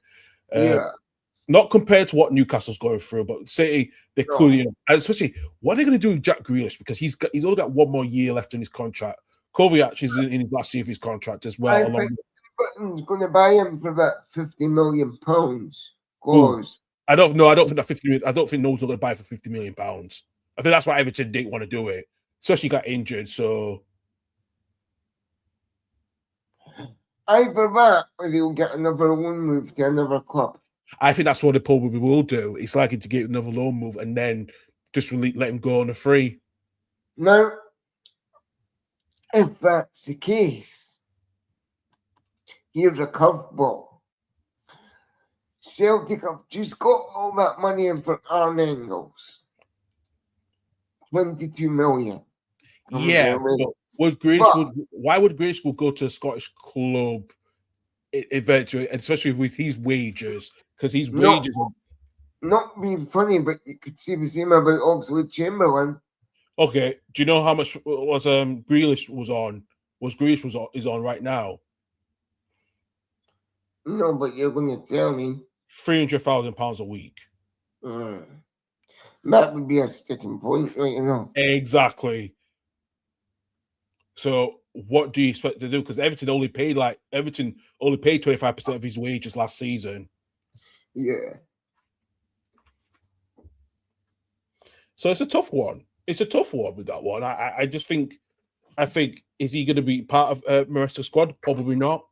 S1: Not compared to what Newcastle's going through, but City, they could, especially what are they going to do with Jack Grealish, because he's only got 1 more year left in his contract. Kovacic is in his last year of his contract as well.
S2: I think Britain's going to buy him for about £50 million. Cause
S1: I don't know. I don't think that 50 million. I don't think no one's going to buy for £50 million. I think that's why Everton didn't want to do it, especially got injured. So
S2: either that, or he'll get another loan move to another club.
S1: I think that's what the probably will do. It's likely to get another loan move and then just let him go on a free.
S2: Now, if that's the case, here's a curveball. Celtic have just got all that money in for Aaron Engels. 22 million.
S1: Yeah, but why would Grealish go to a Scottish club eventually, especially with his wages? Because his wages are
S2: not being funny, but you could see the same about Oxlade-Chamberlain.
S1: Okay, do you know how much was Grealish was on? Is on right now?
S2: No, but you're going to tell me
S1: £300,000 a week.
S2: That would be a sticking point, right?
S1: Exactly. So, what do you expect to do? Because Everton only paid 25% of his wages last season.
S2: Yeah.
S1: So it's a tough one. It's a tough one with that one. I think is he going to be part of Marista's squad? Probably not.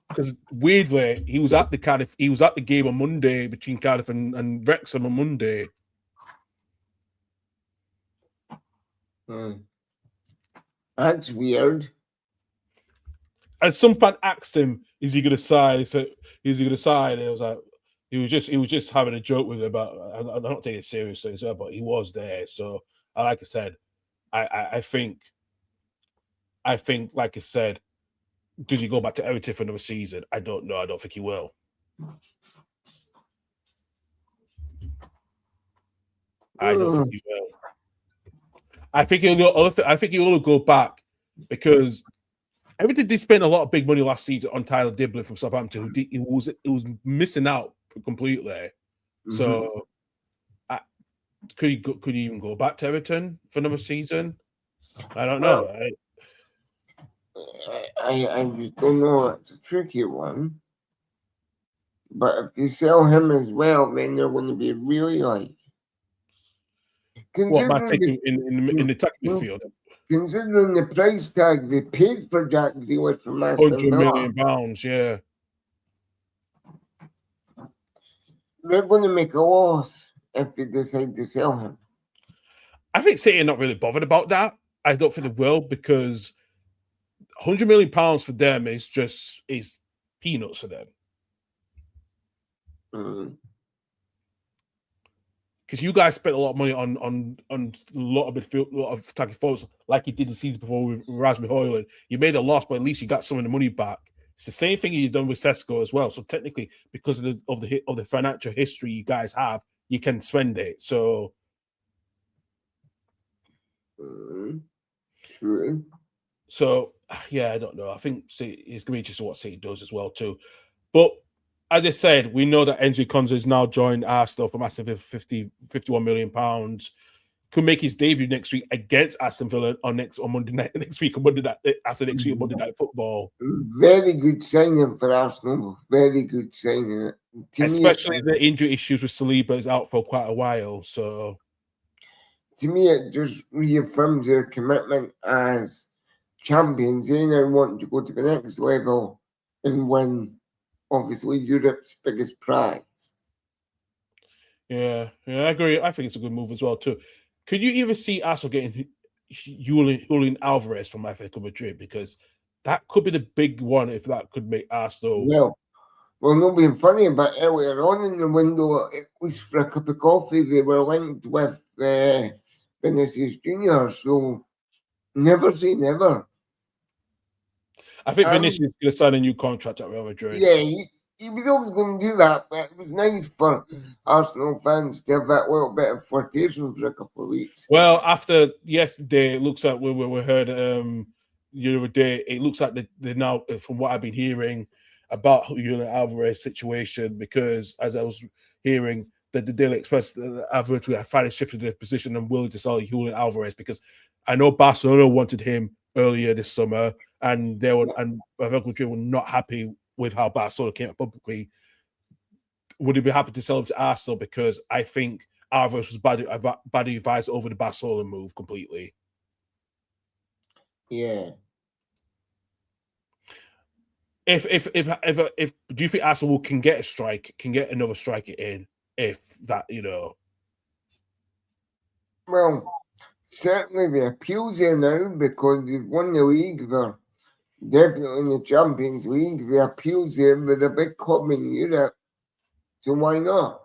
S1: Because weirdly, he was at the game on Monday between Cardiff and Wrexham on Monday.
S2: That's weird.
S1: And some fan asked him, "Is he going to sign?" So is he going to sign? And it was like he was just having a joke with him about. I'm not taking it seriously, but he was there. So, like I said, I think, like I said, does he go back to Everton for another season? I don't know. I don't think he will. I don't think he will. I think he'll go back because Everton did spend a lot of big money last season on Tyler Dibley from Southampton. He was missing out completely. Mm-hmm. So, could he even go back to Everton for another season? I don't know.
S2: I just don't know. It's a tricky one. But if you sell him as well, then they're going to be really light.
S1: What about taking in the attacking midfield?
S2: Considering the price tag they paid for Jack Grealish from Aston Villa,
S1: £100 million, yeah.
S2: They're going to make a loss if they decide to sell him.
S1: I think City are not really bothered about that. I don't think they will because £100 million for them is peanuts for them. Because you guys spent a lot of money on a lot of midfield, a lot of attacking forwards, like you did the season before with Rasmus Højlund. You made a loss, but at least you got some of the money back. It's the same thing you've done with Sesko as well. So technically, because of the financial history you guys have, you can spend it. So,
S2: True.
S1: So yeah, I don't know. I think it's going to be interesting what City does as well too. But as I said, we know that Enzo Konza has now joined Arsenal for massive £51 million. Could make his debut next week against Aston Villa on Monday night. Next week on Monday night after next week on Monday Night Football.
S2: Very good signing for Arsenal. Very good signing.
S1: Especially the injury issues with Saliba is out for quite a while. So
S2: to me, it just reaffirms their commitment as champions. They now want to go to the next level and win, obviously, Europe's biggest prize.
S1: Yeah, I agree. I think it's a good move as well too. Could you even see Arsenal getting Julian Alvarez from Atletico Madrid? Because that could be the big one if that could make Arsenal.
S2: Well, not being funny, but earlier on in the window, it was for a cup of coffee. They were linked with Vinicius Junior. So never say never.
S1: I think Vinicius is going to sign a new contract at Real Madrid.
S2: Yeah, he was always going to do that, but it was nice for Arsenal fans to have that little bit of flirtation for a couple of weeks.
S1: Well, after yesterday, it looks like we heard the other day, it looks like they now, from what I've been hearing about Julian Alvarez situation, because as I was hearing that the Daily Express, Alvarez we have finally shifted their position and willing to sell Julian Alvarez, because I know Barcelona wanted him earlier this summer, and Atletico Madrid were not happy with how Barcelona came up publicly. Would he be happy to sell him to Arsenal? Because I think Alvarez was badly advised over the Barcelona move completely.
S2: Yeah.
S1: If do you think Arsenal can get another striker in if that,
S2: Well, certainly the appeals there now because they've won the league. They're definitely in the Champions League. The appeals there with a big club in Europe. So why not?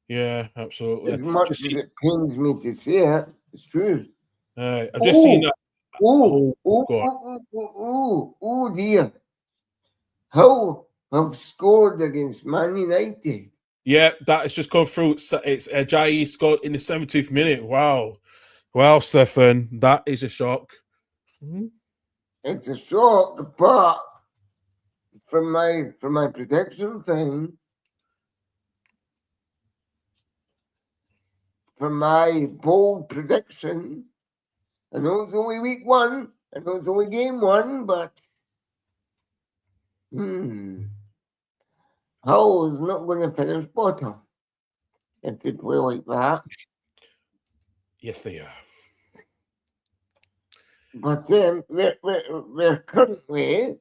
S1: Yeah, absolutely.
S2: As much as it pains me to say it, it's true.
S1: I've just seen that.
S2: Oh dear. How have scored against Man United?
S1: Yeah, that has just come through. It's Ajayi scored in the 70th minute. Wow, Stefan, that is a shock.
S2: It's a shock, but from my prediction thing, from my bold prediction, I know it's only week one, I know it's only game one, but Hull is not going to finish bottom if they play like that.
S1: Yes, they are.
S2: But then they're currently,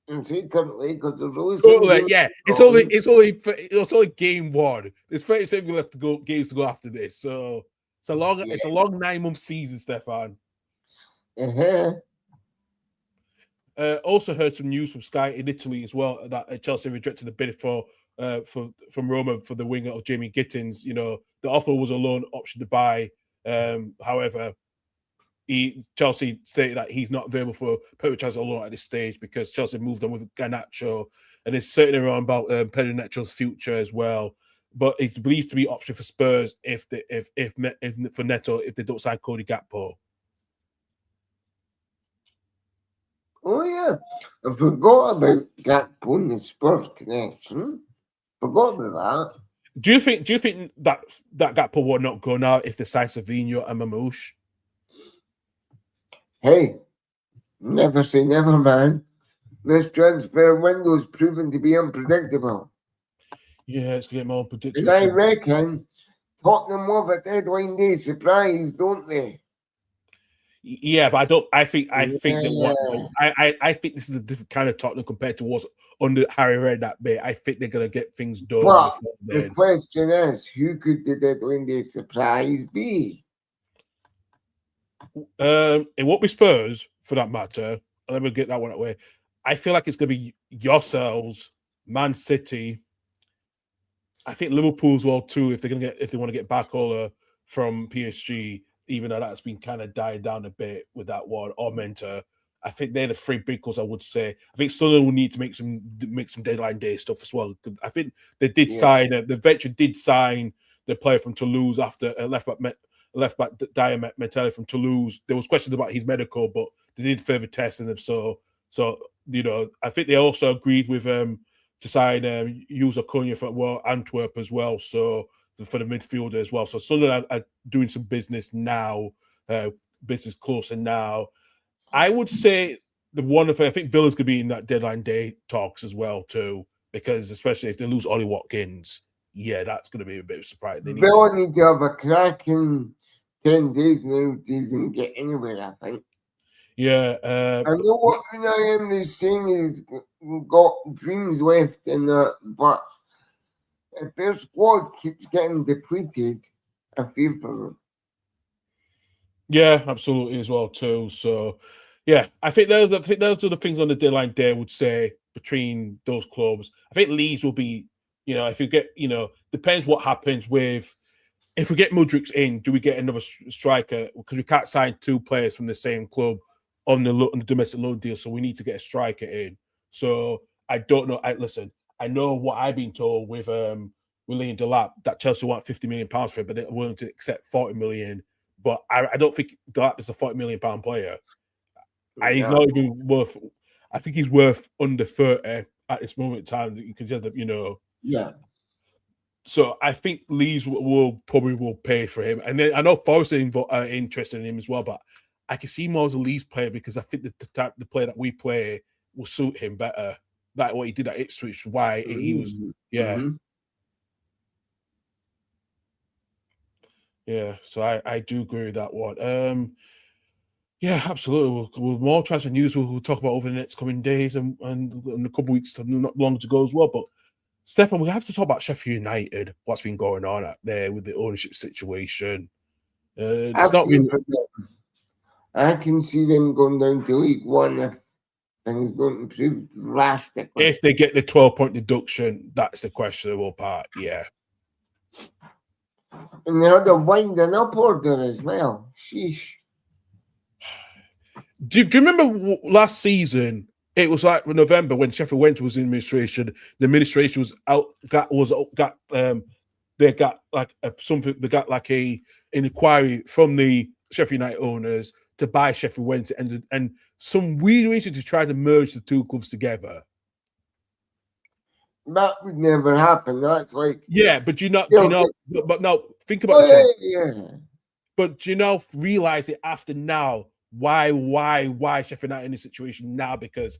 S2: and say currently because there's always
S1: it's only game one. There's 37 left to go games to go after this, so it's a long 9-month season, Stefan. Also heard some news from Sky in Italy as well that Chelsea rejected the bid from Roma for the winger of Jamie Gittins. The offer was a loan option to buy. However, Chelsea stated that he's not available for permanent transfer loan at this stage because Chelsea moved on with Garnacho, and it's certainly around about Pedro Neto's future as well. But it's believed to be an option for Spurs if for Neto if they don't sign Cody Gakpo.
S2: Oh yeah, I forgot about Gakpo and the Spurs connection. Forgot about that.
S1: Do you think that Gakpo will not go now if they sign Savinho and Mamouche?
S2: Hey, never say never, man. This transfer window is proven to be unpredictable.
S1: Yeah, it's getting more unpredictable.
S2: And I reckon Tottenham have a deadline day surprise, don't they?
S1: Yeah, but I don't. I think that what
S2: Yeah.
S1: I think this is a different kind of Tottenham compared to what's under Harry Redknapp. Bit. I think they're gonna get things done
S2: But
S1: before
S2: the
S1: then.
S2: question is, who could the deadline day surprise be?
S1: It won't be Spurs for that matter. Let me get that one away. I feel like it's gonna be yourselves, Man City. I think Liverpool as well too. If they want to get Barcola from PSG, even though that's been kind of died down a bit with that one, or Mentor. I think they're the three big ones I would say. I think Sunderland will need to make some deadline day stuff as well. I think they did sign the venture did sign the player from Toulouse after left back Dyer Metelli from Toulouse. There was questions about his medical, but they did further testing him. So I think they also agreed with to sign User Cunha for Antwerp as well. So for the midfielder as well. So Sunderland are doing some business now, business closer now. I would say I think Villa's going to be in that deadline day talks as well too, because especially if they lose Ollie Watkins, yeah, that's going to be a bit of a surprise.
S2: Villa need to have a cracking 10 days now to even get anywhere, I think.
S1: Yeah.
S2: I know what Unai Emery is saying is we've got dreams left in that, but if their squad keeps getting depleted, I feel for them.
S1: Yeah, absolutely as well too. So, yeah, I think those are the things on the deadline day. I would say between those clubs, I think Leeds will be. If you get, depends what happens with. If we get Mudryk in, do we get another striker? Because we can't sign two players from the same club on the domestic loan deal, so we need to get a striker in. So I don't know. I know what I've been told with William Delap that Chelsea want £50 million for it, but they're willing to accept 40 million. But I don't think Delap is a £40 million player. He's not even worth. I think he's worth under 30 at this moment in time. You consider,
S2: Yeah.
S1: So I think Leeds will probably pay for him, and then I know Forest are interested in him as well. But I can see more as a Leeds player because I think the player that we play will suit him better. Like what he did at Ipswich, why he was, yeah. So I do agree with that one. Yeah, absolutely. We'll more transfer news we'll talk about over the next coming days and a couple of weeks, not long to go as well. But Stefan, we have to talk about Sheffield United, what's been going on out there with the ownership situation. It's not been.
S2: I can see them going down to League One if things don't improve drastically.
S1: If they get the 12-point deduction, that's the questionable part, yeah.
S2: And they had a winding up order as well. Sheesh.
S1: Do you remember last season? It was like November when Sheffield Wednesday was in administration. The administration was they got like something. They got like an inquiry from the Sheffield United owners to buy Sheffield Wednesday, and some weird reason to try to merge the two clubs together.
S2: That would never happen. That's like
S1: but but now think about this.
S2: Yeah.
S1: But do you know realize it after now? Why Sheffield United in this situation now? Because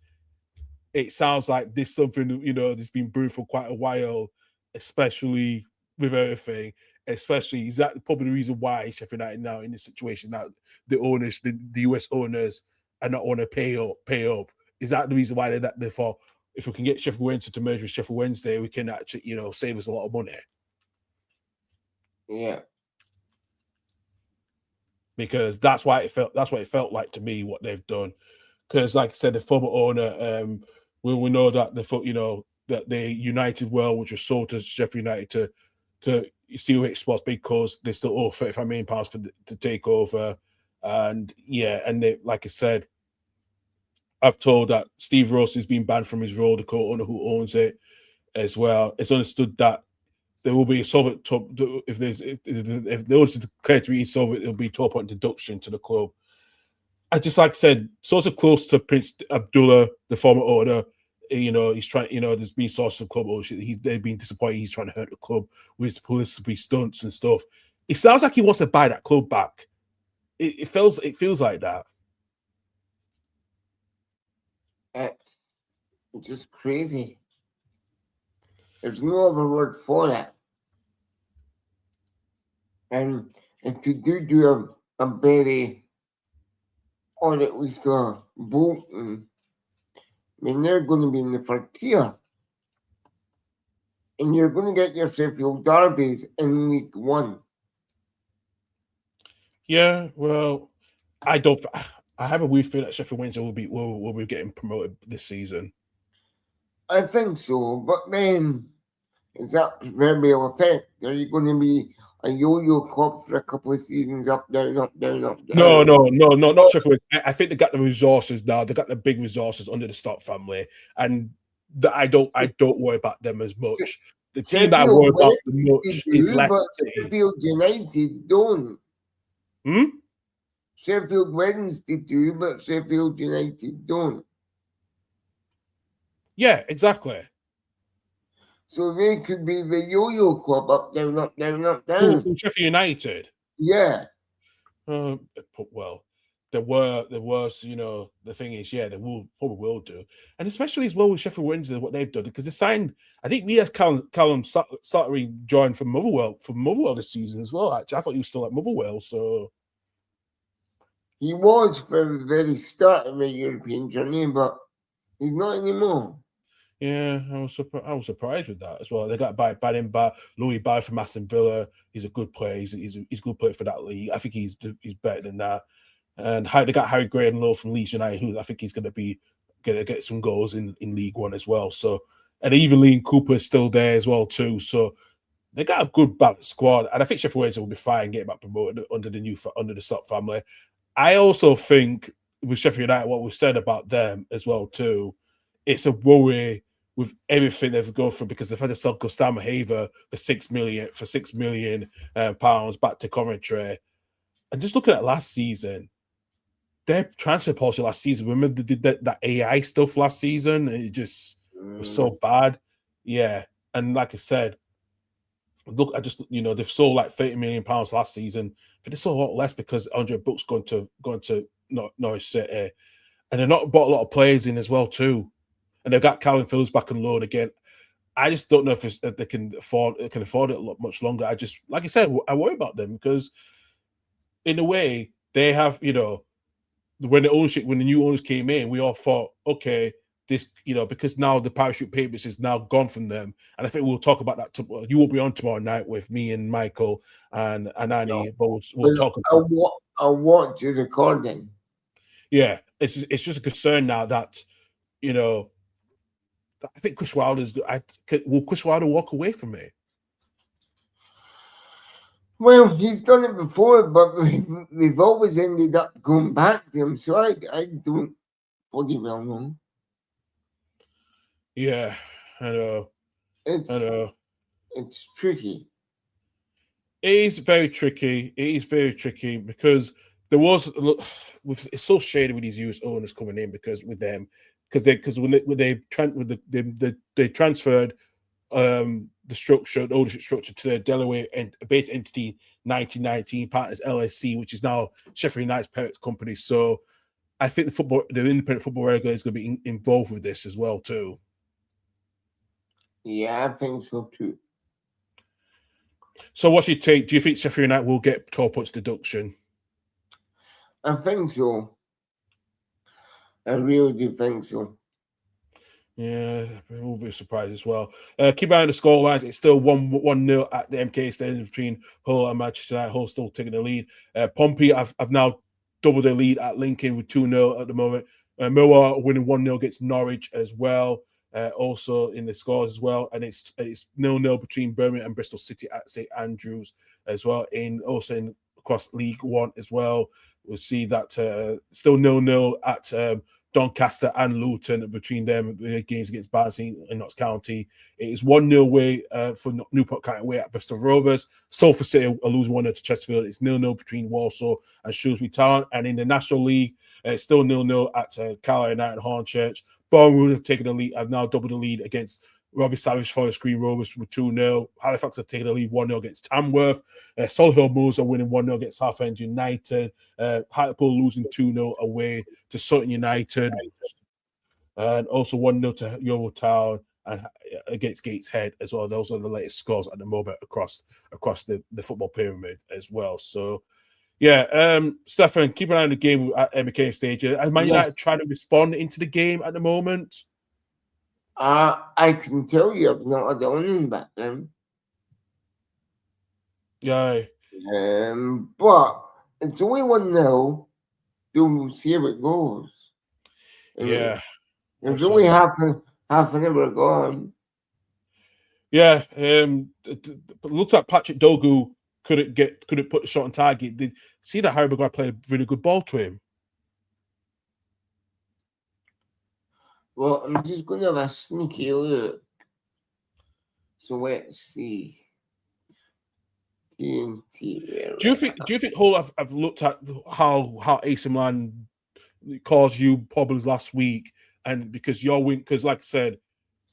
S1: it sounds like this something that's been brewing for quite a while, especially with everything. Especially is that probably the reason why Sheffield United now in this situation that the owners, the US owners, are not want to pay up. Is that the reason why they thought if we can get Sheffield Wednesday to merge with Sheffield Wednesday, we can actually save us a lot of money?
S2: Yeah.
S1: Because that's what it felt like to me what they've done. Because like I said, the former owner, we know that that they United well, which was sold to Sheffield United to COH Sports because they still owe £35 million to take over, and they, like I said, I've told that Steve Ross has been banned from his role, the co-owner who owns it as well. It's understood that there will be a solvent if they want to declare to be insolvent, there'll be 12-point deduction to the club. I just like I said, so close to Prince Abdullah, the former owner. He's trying. There's been sources of club ownership. They've been disappointed. He's trying to hurt the club with his publicity stunts and stuff. It sounds like he wants to buy that club back. It feels like that.
S2: It's just crazy. There's no other word for it. And if you do a very or at least Bolton. I mean, they're going to be in the first tier. And you're going to get your Sheffield derbies in League One.
S1: Yeah, well, I have a weird feeling that Sheffield Wednesday will be getting promoted this season.
S2: I think so, but then is that proverbial effect? Are you going to be a yo-yo club for a couple of seasons, up, down, up, down, up, down?
S1: No, not Sheffield. I think they got the resources now. They got the big resources under the Stock family, and I don't worry about them as much. The team that I worry about the most is Leicester City.
S2: Sheffield United don't. Sheffield Wednesday do, but Sheffield United don't.
S1: Yeah, exactly.
S2: So they could be the yo-yo club, up, down, up, down, up, down.
S1: Sheffield United.
S2: Yeah.
S1: Well, there was, the thing is, yeah, they probably will do, and especially as well with Sheffield Wednesday, what they've done, because they signed, I think Mias Callum Slattery joined from Motherwell this season as well. Actually, I thought he was still at Motherwell, so
S2: he was from the very start of the European journey, but he's not anymore.
S1: Yeah, I was surprised with that as well. They got Louis Barr from Aston Villa. He's a good player. He's a good player for that league. I think he's better than that. And they got Harry Graydon from Leeds United, who I think he's going to get some goals in League One as well. So, and even Liam Cooper is still there as well too. So they got a good balanced squad, and I think Sheffield Wednesday will be fine getting back promoted under the Stock family. I also think with Sheffield United, what we said about them as well too, it's a worry with everything they've gone through, because they've had to sell Gustavo Haver for £6 million pounds back to Coventry. And just looking at last season, their transfer policy last season, remember they did that AI stuff last season? And it just was so bad. Yeah. And like I said, look, they've sold like £30 million last season, but they sold a lot less because Andre Book's going to Norwich City. And they're not bought a lot of players in as well too. And they've got Calvin Phillips back on loan again. I just don't know if they can afford it much longer. Like I said, I worry about them because, in a way, they have, when the new owners came in, we all thought, okay, this, because now the parachute payments is now gone from them, and I think we'll talk about that. You will be on tomorrow night with me and Michael and Annie, but we'll talk about.
S2: I'll watch the recording.
S1: Yeah, it's just a concern now that, I think Chris Wilder's. Will Chris Wilder walk away from it?
S2: Well, he's done it before, but we've always ended up going back to him. So I don't bloody well know.
S1: Yeah, I know.
S2: It's tricky.
S1: It is very tricky because there was. It's so shady with these US owners coming in because when they transferred the ownership structure to their Delaware based entity 1919 Partners LLC, which is now Sheffield United's parent company. So I think the independent football regulator is going to be involved with this as well too.
S2: Yeah, I think so too.
S1: So what's your take? Do you think Sheffield United will get 12 points deduction?
S2: I think so. I really do think so.
S1: Yeah, it will be a surprise as well. Keep an eye on the score lines. It's still 1-0 at the MK Stadium between Hull and Manchester United. Hull still taking the lead. Pompey have now doubled their lead at Lincoln with 2-0 at the moment. Millwall are winning 1-0 against Norwich as well. Also in the scores as well. And it's 0-0 between Birmingham and Bristol City at St Andrews as well. Across League One as well. We'll see that still 0-0 at Doncaster and Luton between them. The games against Barnsley and Notts County. It is 1-0 away for Newport County away at Bristol Rovers. Salford City are losing 1-0 to Chesterfield. It's 0-0 between Walsall and Shrewsbury Town. And in the National League, it's still 0-0 at Carlisle United and Hornchurch. Bournemouth have taken the lead. Have now doubled the lead against Robbie Savage Forest Green Rovers with 2-0. Halifax have taken the lead 1-0 against Tamworth. Solihull Moors are winning 1-0 against Southend United. Hartlepool losing 2-0 away to Sutton United. And also 1-0 to Yeovil Town and against Gateshead as well. Those are the latest scores at the moment across the football pyramid as well. So, Stefan, keep an eye on the game at McCain stage. Is Man United trying to respond into the game at the moment?
S2: I can tell you I've not had on back then.
S1: Yeah.
S2: But it's only 1-0. We'll see how it goes.
S1: Yeah.
S2: There's only half an hour gone.
S1: Yeah. It looks like Patrick Dogu couldn't put the shot on target. Did see that Harry Maguire played a really good ball to him?
S2: Well, I'm just going to have a sneaky look. So let's see. TNT.
S1: Do you think Hull have looked at how AC Milan caused you problems last week, and because like I said,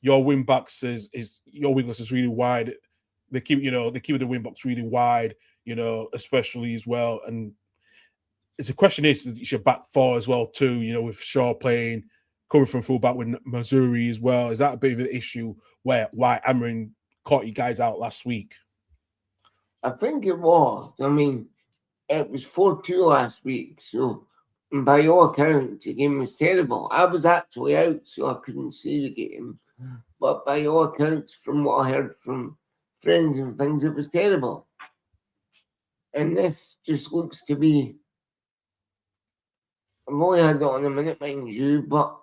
S1: your win backs is your wingless is really wide. They keep the win box really wide, especially as well. And the question is, it's your back four as well too. With Shaw coming from fullback with Missouri as well. Is that a bit of an issue why Amarin caught you guys out last week?
S2: I think it was. I mean, it was 4-2 last week, so by all accounts, the game was terrible. I was actually out, so I couldn't see the game. But by all accounts, from what I heard from friends and things, it was terrible. And this just looks to be... I've only had it on a minute, mind you, but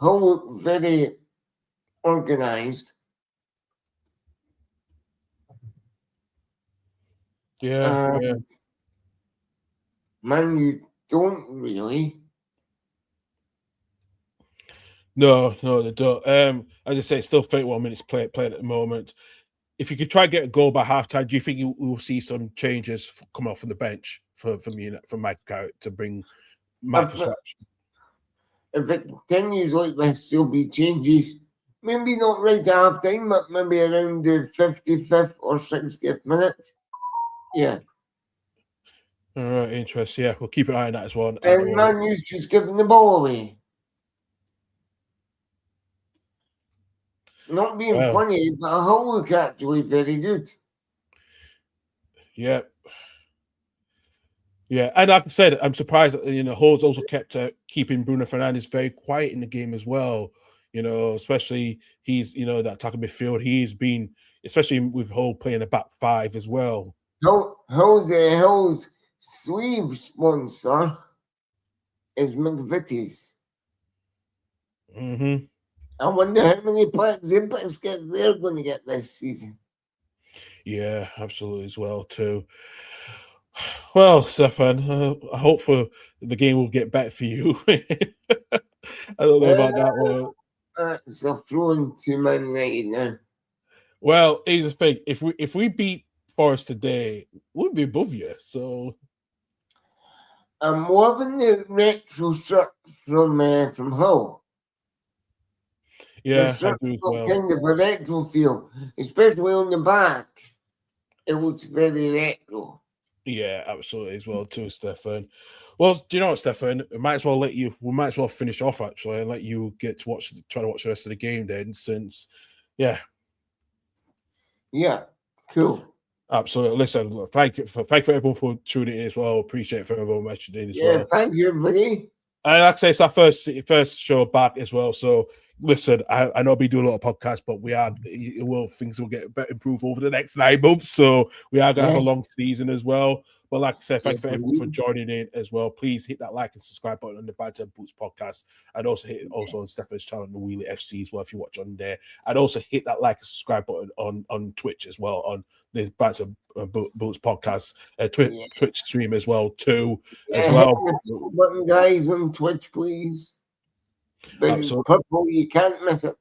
S2: Hull look very organised.
S1: Yeah.
S2: Man, you don't really.
S1: No, they don't. As I say, it's still 31 minutes played at the moment. If you could try and get a goal by halftime, do you think you will see some changes come off from the bench from Michael Carrick to bring Michael Swaps?
S2: If it continues like this, there'll be changes. Maybe not right at halftime, but maybe around the 55th or 60th minute. Yeah.
S1: All right, interesting. Yeah, we'll keep an eye on that as well.
S2: And Man U's just giving the ball away. Not being funny, but Hull look actually very good.
S1: Yeah. Yeah, and like I said, I'm surprised that Hull's also kept keeping Bruno Fernandes very quiet in the game as well. Especially he's that attacking midfield. He's been, especially with Hull playing a back five as well.
S2: Hull's sleeve sponsor is McVitie's.
S1: Mm-hmm.
S2: I wonder how many packs in biscuits they're going to get this season.
S1: Yeah, absolutely as well too. Well, Stefan, I hope for the game will get better for you. I don't know about that one.
S2: It's a throw to Man United now.
S1: Well, here's the thing: if we beat Forest today, we'll be above you. So
S2: I'm loving the retro shirt from Hull.
S1: Yeah, I agree as well.
S2: Kind of a retro feel, especially on the back. It looks very retro.
S1: Yeah, absolutely as well too, Stefan. Well, do you know what, Stefan? We might as well finish off actually and let you get to try to watch the rest of the game then, since
S2: Yeah, cool.
S1: Absolutely. Listen, thank you for everyone for tuning in as well. Appreciate it for everyone watching in as well.
S2: Yeah, thank you, everybody.
S1: And like I say, it's our first show back as well. So listen, I know I'll be doing a lot of podcasts, but things will get better improved over the next 9 months. So we are going to have a long season as well. But like I said, thank you for everyone for joining in as well. Please hit that like and subscribe button on the Banter Boots podcast, and also hit on Stefan's channel on the Wheelie FC as well if you watch on there. And also hit that like and subscribe button on Twitch as well on the Banter Boots podcast Twitch stream as well too. As well,
S2: button guys on Twitch, please. Purple, you can't miss it.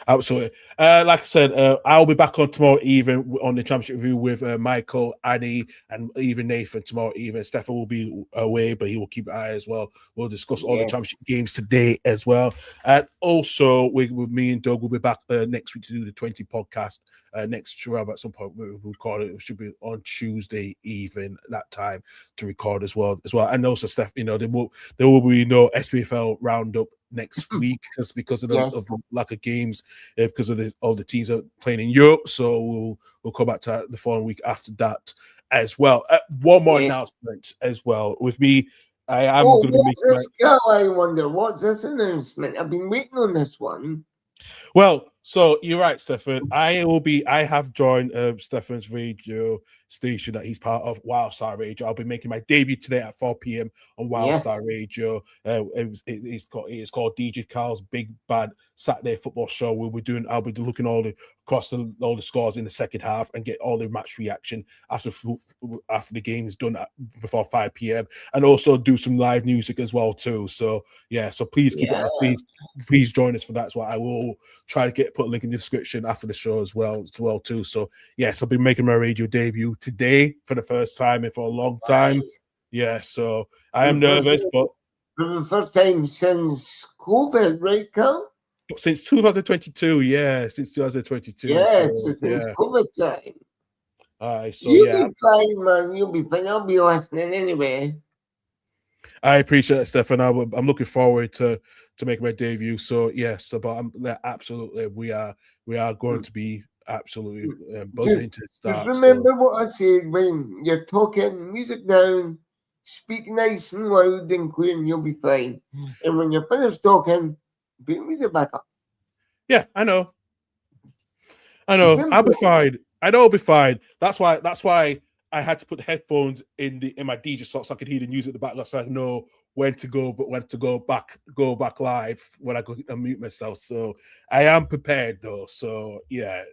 S1: Absolutely. Like I said, I'll be back on tomorrow evening on the championship review with Michael, Annie, and even Nathan tomorrow evening. Stefan will be away, but he will keep an eye as well. We'll discuss all the championship games today as well. And also, with me and Doug will be back next week to do the 20 podcast. Next show at some point we'll record it. It should be on Tuesday evening that time to record as well. And also, Steph, there will be no SPFL roundup next week just because of the lack of games, because of all the teams are playing in Europe. So we'll come back to that the following week after that. as well. One more
S2: Yes.
S1: announcement as well with me. I am
S2: Oh,
S1: going to be
S2: what's
S1: making
S2: this girl, I wonder? What's this announcement? I've been waiting on this one.
S1: Well, so you're right, Stefan. I have joined Stefan's radio station that he's part of, Wildstar Radio. I'll be making my debut today at 4 p.m. on Wildstar
S2: Yes.
S1: Radio. It's called DJ Carl's Big Bad Saturday Football Show. I'll be looking across all the scores in the second half and get all the match reaction after the game is done before 5 p.m. and also do some live music as well too. So yeah, so please keep it. Please join us for that. So I will try to put a link in the description after the show as well too. So yes, I'll be making my radio debut today for the first time and for a long time. Yeah, so I am nervous, but
S2: for the first time since COVID, right, Carl?
S1: Since 2022, yeah, since 2022.
S2: Yeah,
S1: so
S2: since COVID time.
S1: All right, so
S2: You'll be fine, man. You'll be fine. I'll be listening anyway.
S1: I appreciate it, Stefan. I'm looking forward to make my debut. So yes, but absolutely, we are going to be absolutely buzzing to start.
S2: Just remember what I said when you're talking, music down, speak nice and loud and clear, and you'll be fine. And when you're finished talking, put music back up.
S1: Yeah, I know. I'll be fine. I know I'll be fine. That's why I had to put the headphones in my DJ slot so I could hear the music in the background, so I know when to go back live when I go unmute myself. So I am prepared though. So yeah,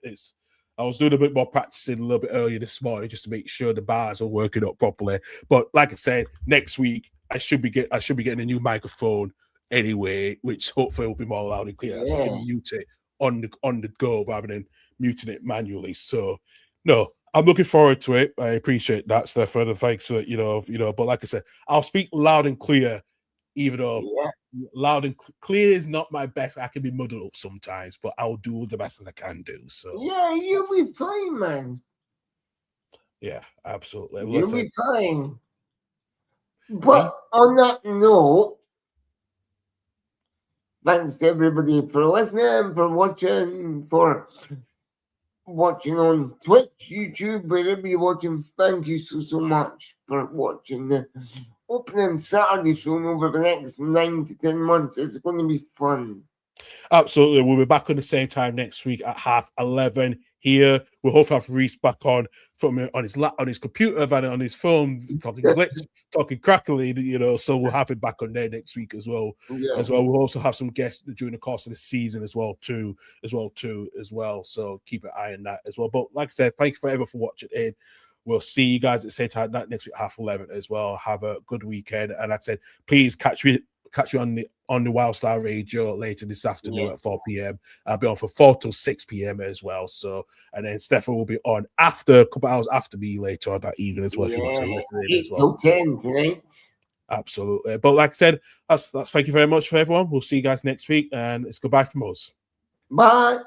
S1: I was doing a bit more practicing a little bit earlier this morning just to make sure the bars are working up properly. But like I said, next week I should be getting a new microphone anyway, which hopefully will be more loud and clear. So I can mute it on the go rather than muting it manually. So no, I'm looking forward to it. I appreciate that, Stefan. And thanks for but like I said, I'll speak loud and clear, even though loud and clear is not my best. I can be muddled up sometimes, but I'll do the best as I can do. So
S2: yeah, you'll be fine, man.
S1: Yeah, absolutely.
S2: You'll be fine. But on that note, thanks to everybody for listening, for watching on Twitch, YouTube, wherever you're watching. Thank you so much for watching the opening Saturday show over the next 9 to 10 months. It's going to be fun.
S1: Absolutely. We'll be back on the same time next week at 11:30 here. We'll hopefully have Reese back on his computer and on his phone, talking glitch, talking crackly, so we'll have him back on there next week as well. We'll also have some guests during the course of the season as well. So keep an eye on that as well. But like I said, thank you forever for watching in. We'll see you guys at the same time next week, 11:30 as well. Have a good weekend. And like I said, please catch me on the Wildstar Radio later this afternoon at 4 p.m. I'll be on for 4 till 6 p.m. as well. So, and then Stefan will be on a couple hours after me later on that evening as well. If you want to listen in as well.
S2: 8 till 10 tonight.
S1: Absolutely. But like I said, that's thank you very much for everyone. We'll see you guys next week, and it's goodbye from us.
S2: Bye.